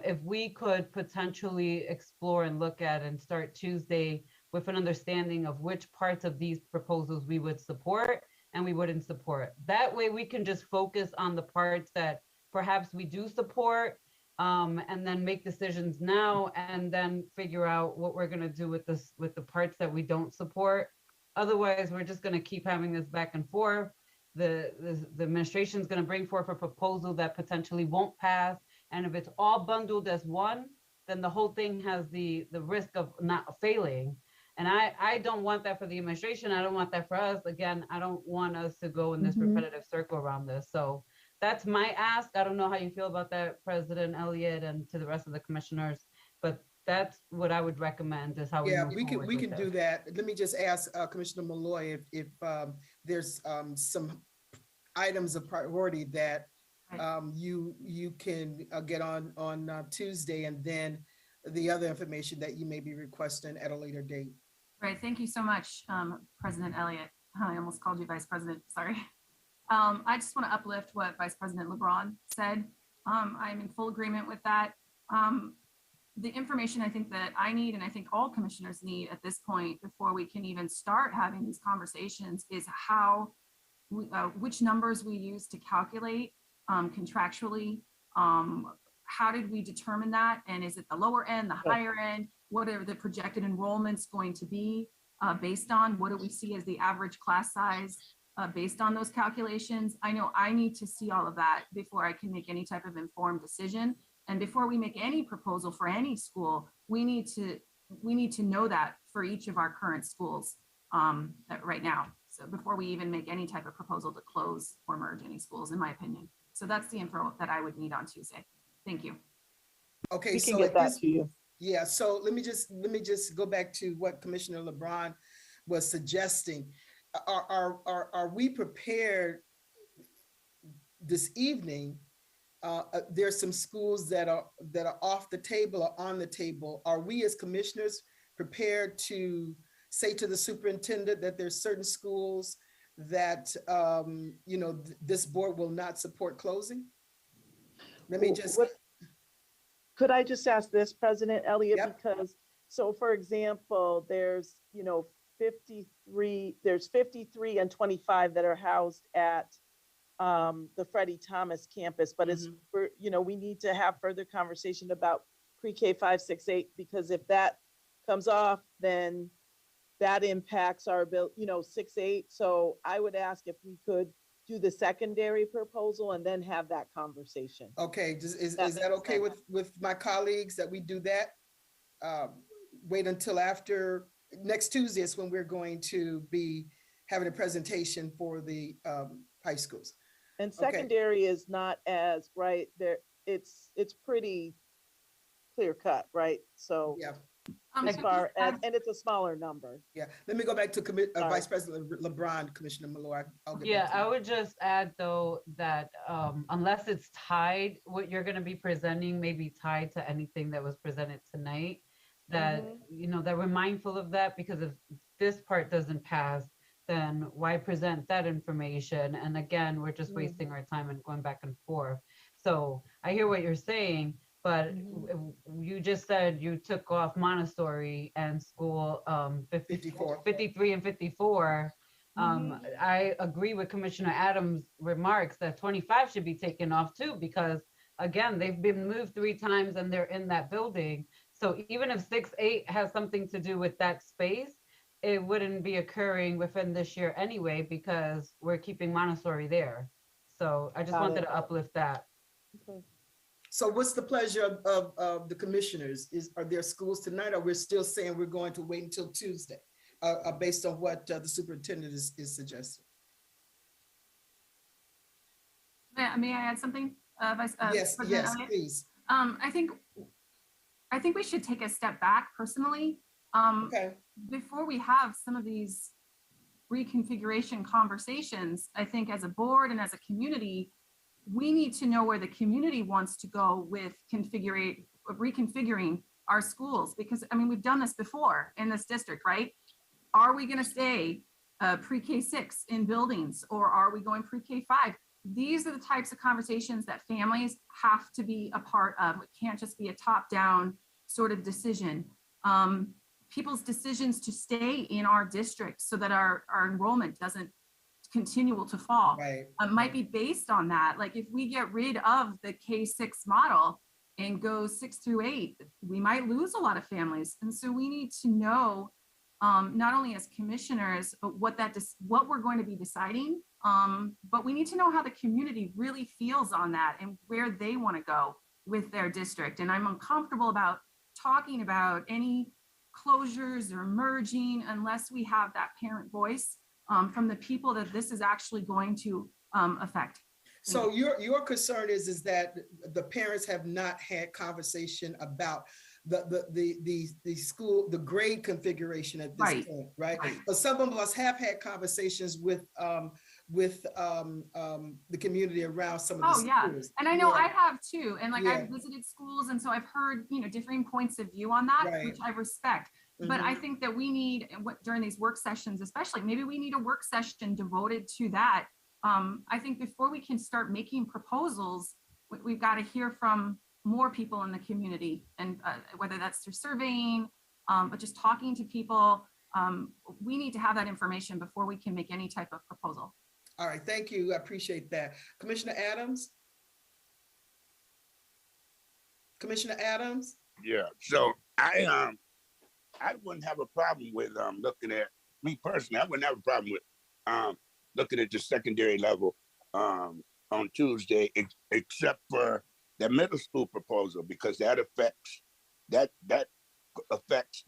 if we could potentially explore and look at and start Tuesday with an understanding of which parts of these proposals we would support and we wouldn't support. That way we can just focus on the parts that perhaps we do support, and then make decisions now, and then figure out what we're gonna do with the parts that we don't support. Otherwise, we're just gonna keep having this back and forth. The administration is gonna bring forth a proposal that potentially won't pass. And if it's all bundled as one, then the whole thing has the risk of not failing. And I don't want that for the administration. I don't want that for us. Again, I don't want us to go in this repetitive circle around this. So that's my ask. I don't know how you feel about that, President Elliott, and to the rest of the commissioners, but that's what I would recommend is how we Yeah, move we forward can with do this. that. Let me just ask Commissioner Malloy if there's some items of priority that Right. you can get on Tuesday, and then the other information that you may be requesting at a later date. Right. Thank you so much, President Elliott. I almost called you Vice President. Sorry. I just want to uplift what Vice President LeBron said. I'm in full agreement with that. The information I think that I need, and I think all commissioners need at this point before we can even start having these conversations, is how which numbers we use to calculate contractually. How did we determine that? And is it the lower end, the higher end? What are the projected enrollments going to be based on? What do we see as the average class size based on those calculations? I know I need to see all of that before I can make any type of informed decision. And before we make any proposal for any school, we need to know that for each of our current schools right now. So before we even make any type of proposal to close or merge any schools, in my opinion. So that's the info that I would need on Tuesday. Thank you. Okay, We so can get at that this, to you. yeah, so let me just go back to what Commissioner LeBron was suggesting. Are we prepared this evening? There's some schools that are off the table or on the table. Are we as commissioners prepared to say to the superintendent that there's certain schools that this board will not support closing? Let me just. Could I just ask this, President Elliott? Yep. Because, so for example, there's, 53 and 25 that are housed at the Freddie Thomas campus, but it's, we need to have further conversation about pre-K 5, 6, 8, because if that comes off, then that impacts our bill, 6, 8. So I would ask if we could do the secondary proposal and then have that conversation. Okay, is that okay with my colleagues that we do that? Wait until after next Tuesday is when we're going to be having a presentation for the high schools. And secondary is not as, right, there, it's pretty clear cut, right? So yeah. As far as, and it's a smaller number. Yeah, let me go back to Vice President LeBron, Commissioner Malloy. I would just add though that unless it's tied, what you're going to be presenting may be tied to anything that was presented tonight, that, that we're mindful of that, because if this part doesn't pass, then why present that information? And again, we're just wasting our time and going back and forth. So I hear what you're saying, but you just said you took off Montessori and school 53 and 54. I agree with Commissioner Adams' remarks that 25 should be taken off too, because again, they've been moved 3 times and they're in that building. So even if 6, 8 has something to do with that space, it wouldn't be occurring within this year anyway, because we're keeping Montessori there. So I just wanted to uplift that. Okay. So what's the pleasure of the commissioners? Are there schools tonight, or we're still saying we're going to wait until Tuesday based on what the superintendent is suggesting? May I add something? Yes, Elliott? please. I think we should take a step back personally. Before we have some of these reconfiguration conversations, I think as a board and as a community, we need to know where the community wants to go with reconfiguring our schools, because I mean, we've done this before in this district, right? Are we going to stay pre-K 6 in buildings, or are we going pre-K 5? These are the types of conversations that families have to be a part of. It can't just be a top-down sort of decision. People's decisions to stay in our district so that our enrollment doesn't continue to fall might be based on that. Like if we get rid of the K-6 model and go 6 through 8, we might lose a lot of families. And so we need to know, not only as commissioners, but what we're going to be deciding, but we need to know how the community really feels on that and where they want to go with their district. And I'm uncomfortable about talking about any closures or merging unless we have that parent voice from the people that this is actually going to affect. So your concern is that the parents have not had conversation about the school, the grade configuration at this Right. point, right? Right. But some of us have had conversations with the community around some of the Oh, yeah. schools. And I know Yeah. I have too. And like Yeah. I've visited schools. And so I've heard, differing points of view on that, Right. which I respect. But I think that we need, during these work sessions, especially, maybe we need a work session devoted to that. I think before we can start making proposals, we've got to hear from more people in the community, and whether that's through surveying, but just talking to people. We need to have that information before we can make any type of proposal. All right, thank you. I appreciate that. Commissioner Adams? Commissioner Adams? Yeah, so I wouldn't have a problem with looking at, me personally, I wouldn't have a problem with looking at the secondary level on Tuesday, except for the middle school proposal, because that affects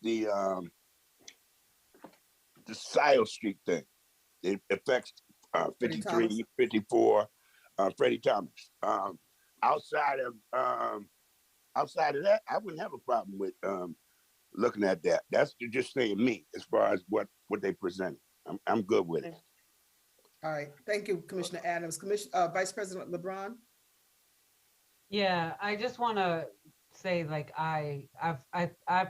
the Sile Street thing. It affects 53, 54, Freddie Thomas. Outside of that, I wouldn't have a problem with looking at that. That's just saying me as far as what they presented. I'm good with it. All right, thank you, Commissioner Adams. Vice President LeBron? Yeah, I just want to say, like, I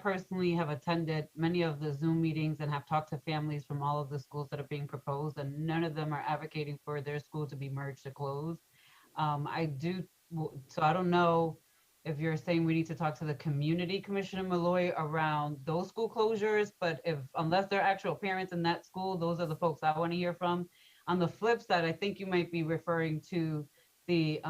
personally have attended many of the Zoom meetings and have talked to families from all of the schools that are being proposed, and none of them are advocating for their school to be merged or closed. So I don't know if you're saying we need to talk to the community, Commissioner Malloy, around those school closures, but unless they're actual parents in that school, those are the folks I want to hear from. On the flip side, I think you might be referring to the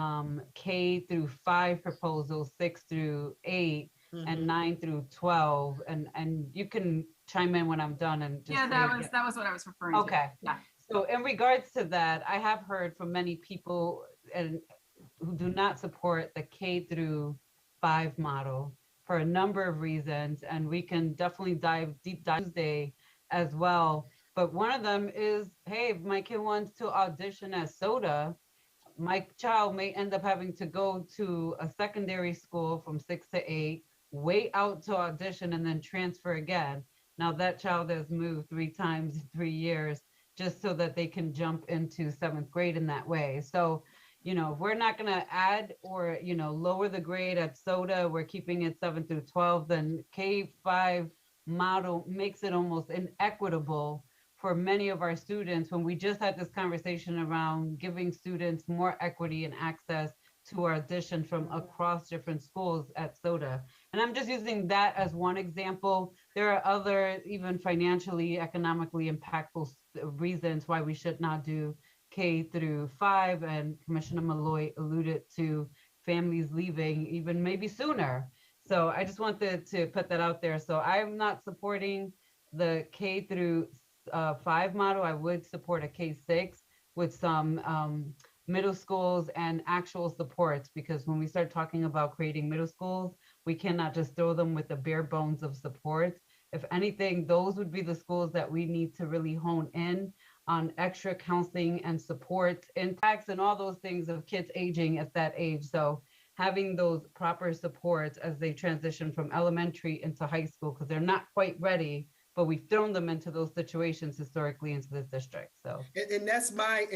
K-5 proposals, 6 through 8, and 9 through 12, and you can chime in when I'm done and just that was what I was referring to. Okay. Yeah. So in regards to that, I have heard from many people who do not support the K-5 model for a number of reasons, and we can definitely deep dive Tuesday as well. But one of them is, hey, if my kid wants to audition at SOTA, my child may end up having to go to a secondary school from 6 to 8, wait out to audition, and then transfer again. Now that child has moved 3 times in 3 years just so that they can jump into 7th grade in that way. So, if we're not going to add or, lower the grade at SOTA, we're keeping it 7 through 12, then K-5 model makes it almost inequitable for many of our students, when we just had this conversation around giving students more equity and access to our audition from across different schools at SOTA. And I'm just using that as one example. There are other, even financially, economically impactful reasons why we should not do K-5, and Commissioner Malloy alluded to families leaving even maybe sooner. So I just wanted to put that out there. So I'm not supporting the K-5 model. I would support a K-6 with some middle schools and actual supports, because when we start talking about creating middle schools, we cannot just throw them with the bare bones of supports. If anything, those would be the schools that we need to really hone in on extra counseling and support, impacts, and all those things of kids aging at that age. So having those proper supports as they transition from elementary into high school, because they're not quite ready, but we've thrown them into those situations historically into this district. So, and that's my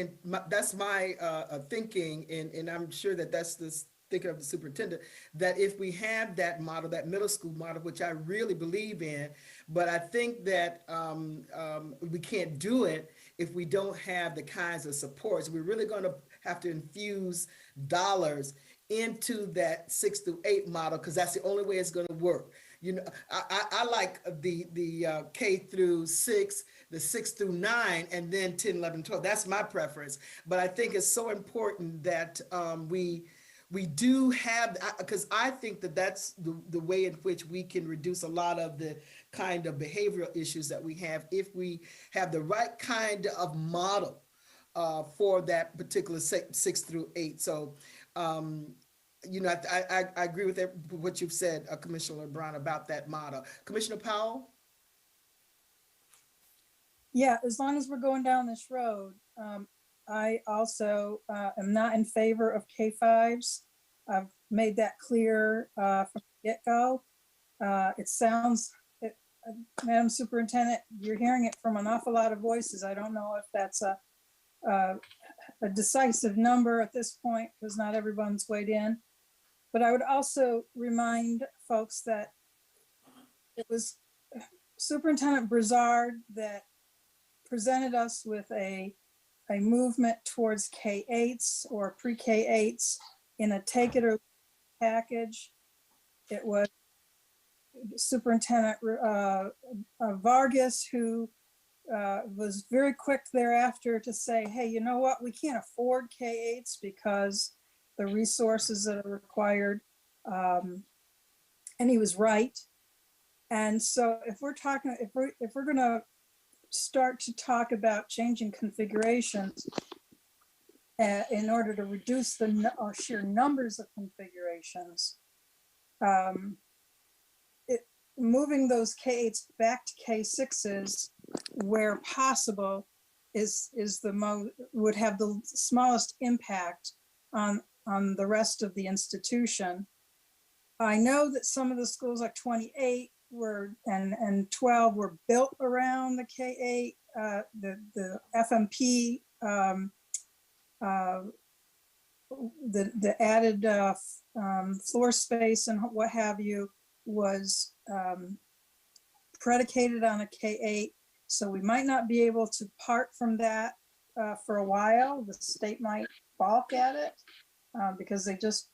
thinking, and I'm sure that's this thinking of the superintendent, that if we have that model, that middle school model, which I really believe in, but I think that we can't do it if we don't have the kinds of supports. We're really going to have to infuse dollars into that 6 through 8 model, because that's the only way it's going to work. I like the K through 6, the 6 through 9, and then 10, 11, 12. That's my preference. But I think it's so important that we do have, because I think that that's the way in which we can reduce a lot of the kind of behavioral issues that we have, if we have the right kind of model for that particular 6 through 8. So, I agree with what you've said, Commissioner Brown, about that model. Commissioner Powell? Yeah, as long as we're going down this road, I also am not in favor of K-5s. I've made that clear from the get-go. It sounds, Madam Superintendent, you're hearing it from an awful lot of voices. I don't know if that's a decisive number at this point because not everyone's weighed in. But I would also remind folks that it was Superintendent Brizard that presented us with a movement towards K-8s or pre-K-8s in a take it or leave it package. It was Superintendent Vargas who was very quick thereafter to say, hey, you know what, we can't afford K-8s because the resources that are required. And he was right. And so if we're talking, if we're gonna start to talk about changing configurations in order to reduce the sheer numbers of configurations, moving those K-8s back to K-6s where possible is would have the smallest impact on the rest of the institution. I know that some of the schools like 28 were and 12 were built around the K-8, the FMP, the added floor space and what have you was predicated on a K-8. So we might not be able to part from that for a while. The state might balk at it because they just,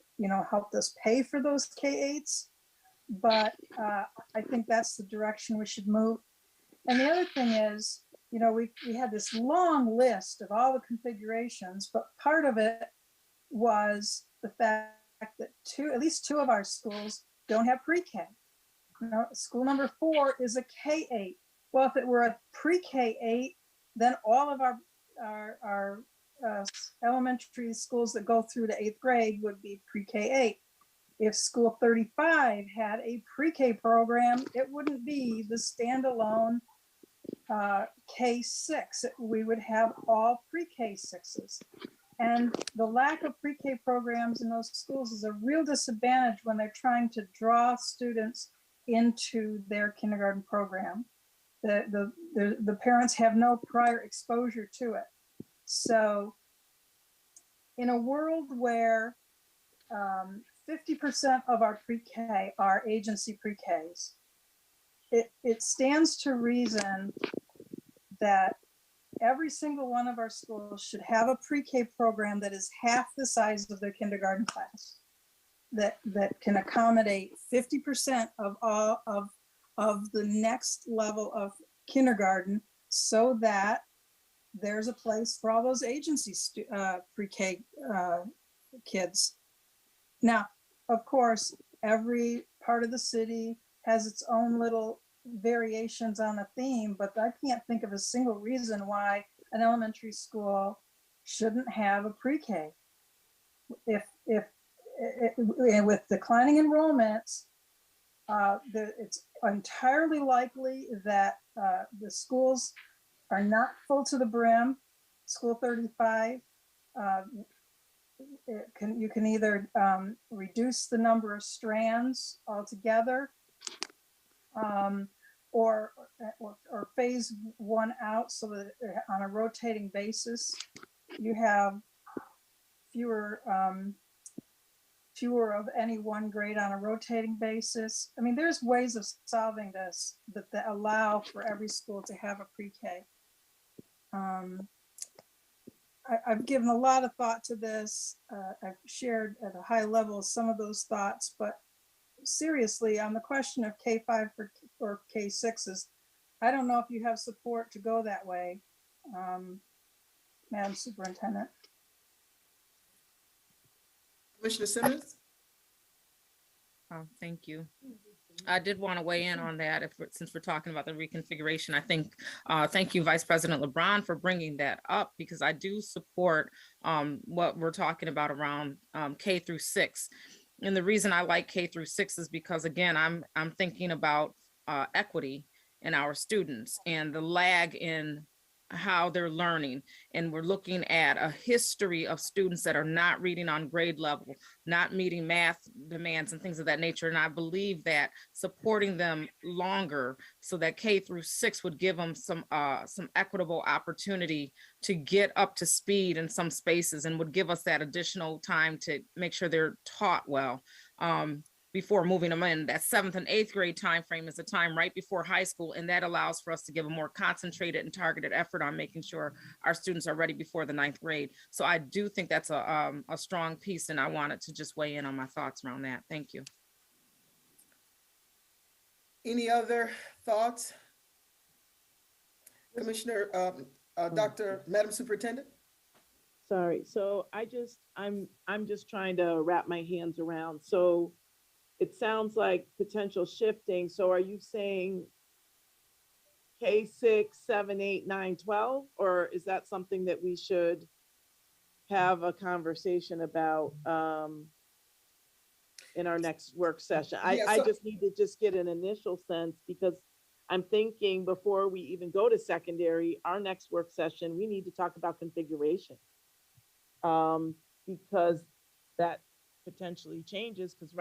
helped us pay for those K-8s. But I think that's the direction we should move. And the other thing is, we had this long list of all the configurations, but part of it was the fact that at least two of our schools don't have pre-K. School number 4 is a K-8. Well, if it were a pre-K-8, then all of our elementary schools that go through to 8th grade would be pre-K-8. If school 35 had a pre-K program, it wouldn't be the standalone K-6. We would have all pre-K-6s. And the lack of pre-K programs in those schools is a real disadvantage when they're trying to draw students into their kindergarten program. The parents have no prior exposure to it. So in a world where 50% of our pre-K are agency pre-Ks, it stands to reason that every single one of our schools should have a pre-K program that is half the size of their kindergarten class, that can accommodate 50% of all of the next level of kindergarten, so that there's a place for all those agency pre-K kids. Now, of course, every part of the city has its own little variations on a theme, but I can't think of a single reason why an elementary school shouldn't have a pre-K. With declining enrollments, it's entirely likely that the schools are not full to the brim. School 35, you can either reduce the number of strands altogether, or phase one out so that on a rotating basis, you have fewer of any one grade on a rotating basis. I mean, there's ways of solving this that allow for every school to have a pre-K. I've given a lot of thought to this. I've shared at a high level some of those thoughts, but seriously, on the question of K-5 or K-6s, I don't know if you have support to go that way, Madam Superintendent. Commissioner Simmons? Thank you. I did want to weigh in on that since we're talking about the reconfiguration. I think, thank you, Vice President LeBron, for bringing that up, because I do support what we're talking about around K through 6. And the reason I like K through 6 is because, again, I'm thinking about equity in our students and the lag in how they're learning. And we're looking at a history of students that are not reading on grade level, not meeting math demands and things of that nature. And I believe that supporting them longer so that K-6 would give them some equitable opportunity to get up to speed in some spaces, and would give us that additional time to make sure they're taught well. Before moving them in. That 7th and 8th grade timeframe is a time right before high school, and that allows for us to give a more concentrated and targeted effort on making sure our students are ready before the 9th grade. So I do think that's a strong piece, and I wanted to just weigh in on my thoughts around that. Thank you. Any other thoughts? Commissioner, Madam Superintendent? Sorry, so I'm just trying to wrap my hands around. So it sounds like potential shifting. So are you saying K-6, 7, 8, 9, 12? Or is that something that we should have a conversation about in our next work session? I just need to just get an initial sense, because I'm thinking before we even go to secondary, our next work session, we need to talk about configuration. Because that potentially changes, because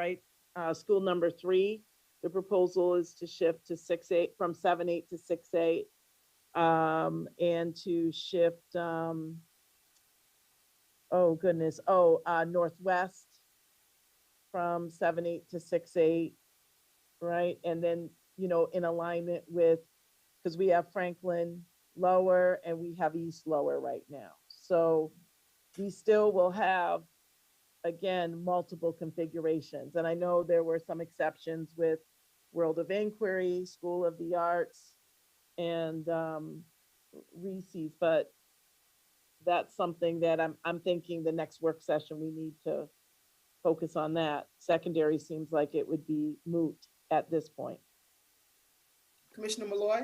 school number 3, the proposal is to shift to 6-8 from 7-8 to 6-8, and to shift, Northwest from 7-8 to 6-8, right? And then, in alignment with, because we have Franklin lower and we have East lower right now. So we still will have, again, multiple configurations. And I know there were some exceptions with World of Inquiry, School of the Arts, and Reese's, but that's something that I'm thinking the next work session, we need to focus on that. Secondary seems like it would be moot at this point. Commissioner Malloy?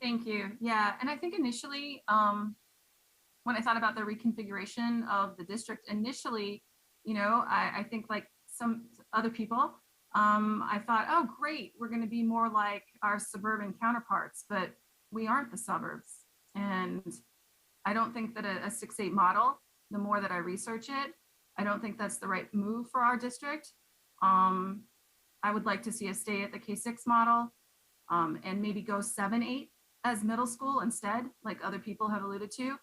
Thank you. Yeah, and I think initially, when I thought about the reconfiguration of the district initially, I think like some other people, I thought, oh, great, we're going to be more like our suburban counterparts, but we aren't the suburbs. And I don't think that a 6-8 model, the more that I research it, I don't think that's the right move for our district. I would like to see us stay at the K-6 model, and maybe go 7-8 as middle school instead, like other people have alluded to.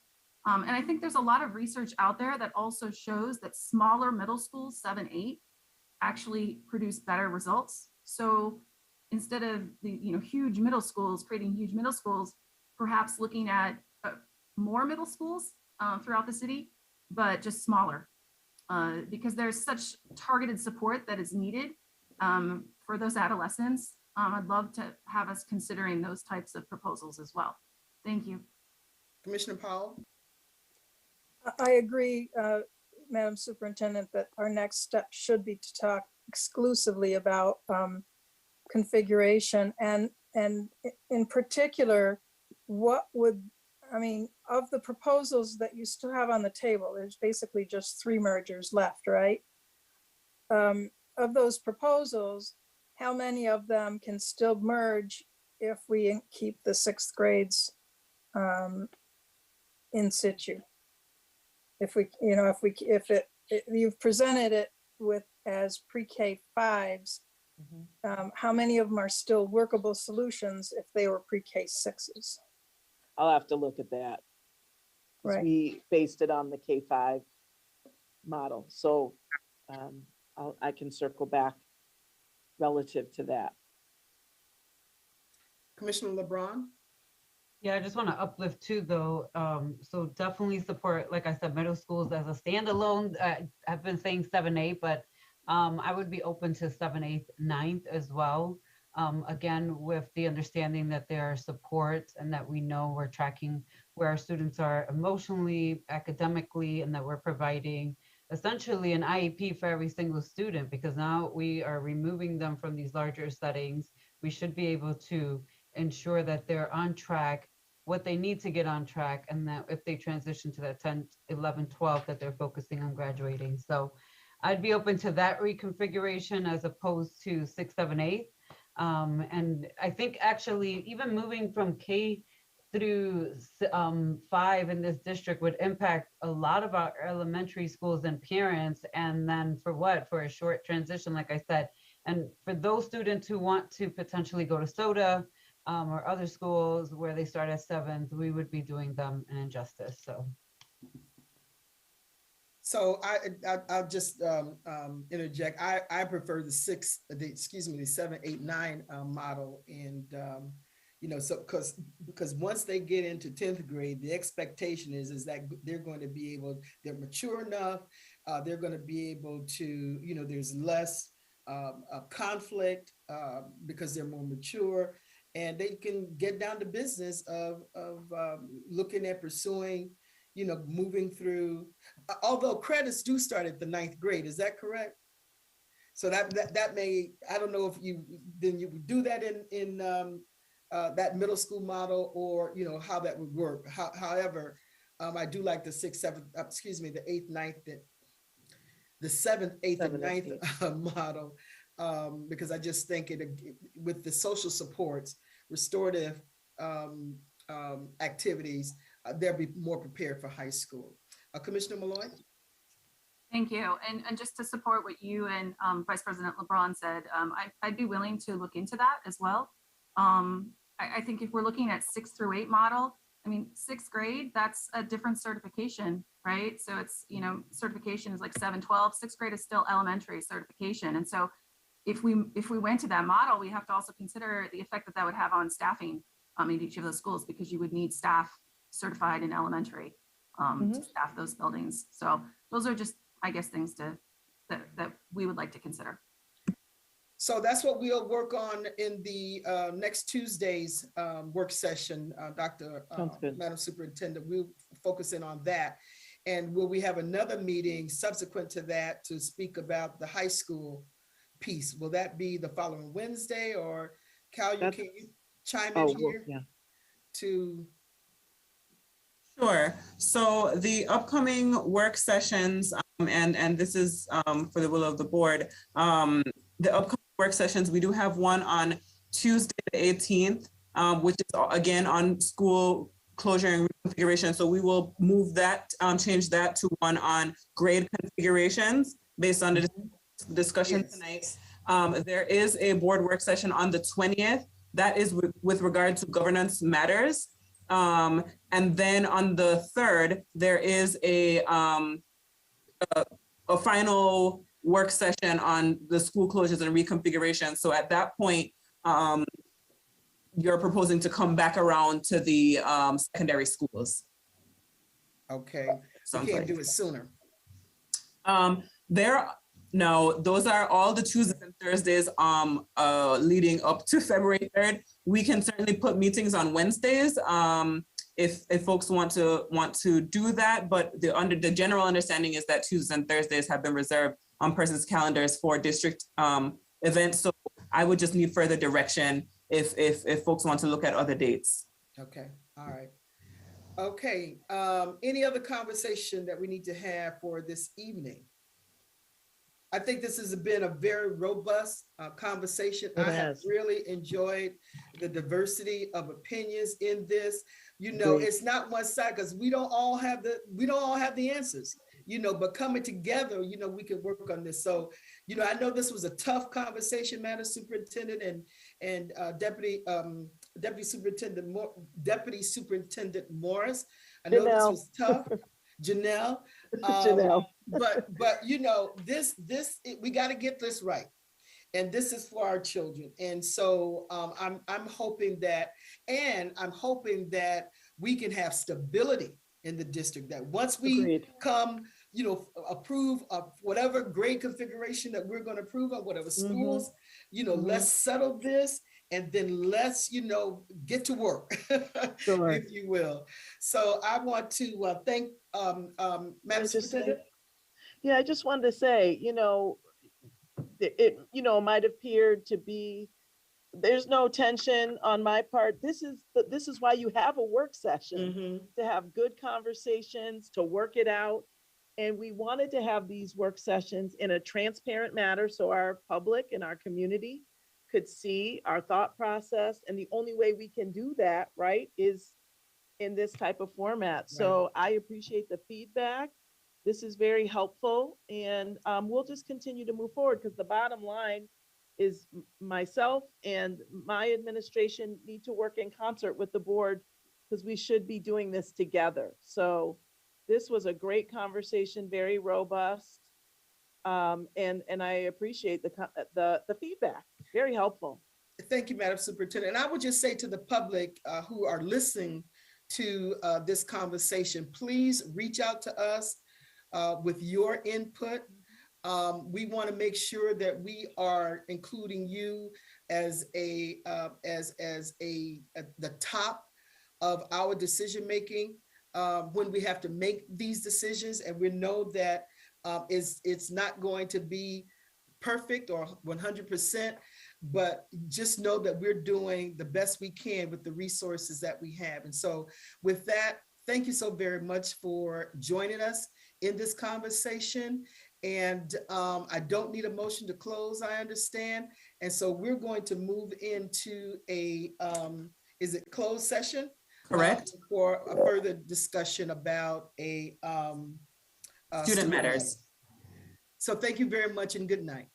And I think there's a lot of research out there that also shows that smaller middle schools, 7-8, actually produce better results. So instead of the huge middle schools, creating huge middle schools, perhaps looking at more middle schools throughout the city, but just smaller, because there's such targeted support that is needed for those adolescents. I'd love to have us considering those types of proposals as well. Thank you. Commissioner Powell? I agree, Madam Superintendent, that our next step should be to talk exclusively about configuration, and in particular, of the proposals that you still have on the table, there's basically just 3 mergers left, right? Of those proposals, how many of them can still merge if we keep the 6th grades in situ? If you've presented it as pre-K 5s, how many of them are still workable solutions if they were pre-K 6s? I'll have to look at that. Right. We based it on the K-5 model. So I can circle back relative to that. Commissioner LeBron? Yeah, I just want to uplift too, though. So definitely support, like I said, middle schools as a standalone. I've been saying 7-8, but I would be open to 7-8, 9th as well. Again, with the understanding that there are supports and that we know we're tracking where our students are emotionally, academically, and that we're providing essentially an IEP for every single student, because now we are removing them from these larger settings. We should be able to ensure that they're on track, what they need to get on track, and that if they transition to that 10, 11, 12, that they're focusing on graduating. So I'd be open to that reconfiguration as opposed to 6, 7, 8. And I think actually even moving from K through 5 in this district would impact a lot of our elementary schools and parents. And then for what? For a short transition, like I said. And for those students who want to potentially go to SOTA or other schools where they start at 7th, we would be doing them an injustice. So I'll just interject. I prefer the 7, 8, 9 model, and so because once they get into 10th grade, the expectation is that they're mature enough, they're going to be able to, there's less conflict because they're more mature, and they can get down to business of looking at pursuing, moving through, although credits do start at the 9th grade. Is that correct? So that may, I don't know if you would do that in that middle school model, or, how that would work. However, I do like the 6th, 7th, the 8th, 9th, the 7th, 8th, and 9th model, because I just think with the social supports, restorative activities, they'll be more prepared for high school. Commissioner Malloy? Thank you. And just to support what you and Vice President LeBron said, I'd be willing to look into that as well. I think if we're looking at 6th through 8 model, I mean, 6th grade, that's a different certification, right? So it's, certification is like 7, 12, 6th grade is still elementary certification. And so if we went to that model, we have to also consider the effect that would have on staffing in each of those schools, because you would need staff certified in elementary to staff those buildings. So those are just, I guess, things that we would like to consider. So that's what we'll work on in the next Tuesday's work session, Madam Superintendent. We'll focus in on that. And will we have another meeting subsequent to that to speak about the high school piece? Will that be the following Wednesday, or Cal, can you chime in here? Yeah. Sure. So the upcoming work sessions, and this is for the will of the board, the upcoming work sessions, we do have one on Tuesday, the 18th, which is again on school closure and reconfiguration. So we will move that, change that to one on grade configurations based on the discussion tonight. There is a board work session on the 20th. That is with regard to governance matters. And then on the 3rd, there is a final work session on the school closures and reconfiguration. So at that point, you're proposing to come back around to the secondary schools. Okay, so you can't do it sooner. No, those are all the Tuesdays and Thursdays leading up to February 3rd. We can certainly put meetings on Wednesdays if folks want to do that, but the general understanding is that Tuesdays and Thursdays have been reserved on persons' calendars for district events. So I would just need further direction if folks want to look at other dates. Okay, all right. Okay, any other conversation that we need to have for this evening? I think this has been a very robust conversation. I have really enjoyed the diversity of opinions in this. It's not one side, because we don't all have the answers, but coming together, we can work on this. So, I know this was a tough conversation, Madam Superintendent and Deputy Superintendent Morris. I know this was tough. Janelle. But we got to get this right, and this is for our children. And so I'm hoping that we can have stability in the district, that once we come, approve of whatever grade configuration that we're going to approve of, whatever schools, let's settle this, and then let's, get to work, if you will. So I want to thank Madam Superintendent. Yeah, I just wanted to say, it might appear to be, there's no tension on my part. This is why you have a work session, to have good conversations, to work it out. And we wanted to have these work sessions in a transparent manner so our public and our community could see our thought process. And the only way we can do that, right, is in this type of format. So I appreciate the feedback. This is very helpful, and we'll just continue to move forward, because the bottom line is myself and my administration need to work in concert with the board, because we should be doing this together. So this was a great conversation, very robust. And I appreciate the feedback, very helpful. Thank you, Madam Superintendent. And I would just say to the public who are listening to this conversation, please reach out to us with your input. We want to make sure that we are including you as the top of our decision making when we have to make these decisions, and we know that it's not going to be perfect or 100%, but just know that we're doing the best we can with the resources that we have. And so with that, thank you so very much for joining us in this conversation. And I don't need a motion to close, I understand. And so we're going to move into a, is it closed session? Correct. For a further discussion about a Student matters. So thank you very much and good night.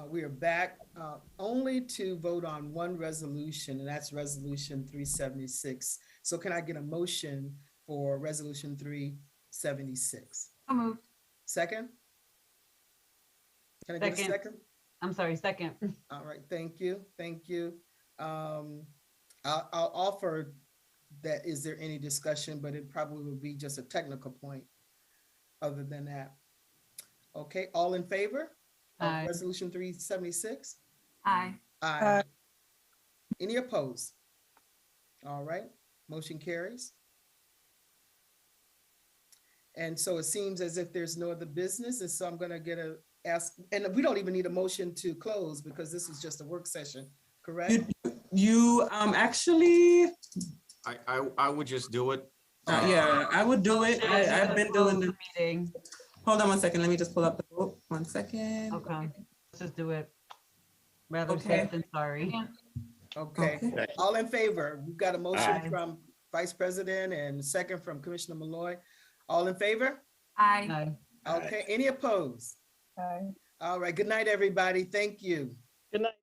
We are back only to vote on one resolution, and that's Resolution 376. So can I get a motion for Resolution 376? So moved. Second? Can I get a Second. second? I'm sorry, second. All right, thank you, thank you. I'll offer that, is there any discussion, but it probably will be just a technical point other than that. Okay, all in favor of Aye. Resolution 376? Aye. Aye. Any opposed? All right, motion carries. And so it seems as if there's no other business, and so I'm gonna ask, and we don't even need a motion to close because this is just a work session, correct? You actually, I would just do it. yeah, I would do it. I've been doing the Meeting. Hold on one second. Let me just pull up the vote. 1 second. Okay, let's just do it. Rather Okay. safe than sorry. Okay, Okay. all in favor? We've got a motion Aye. from Vice President and second from Commissioner Malloy. All in favor? Aye. Aye. Okay, any opposed? Aye. All right, good night, everybody. Thank you. Good night.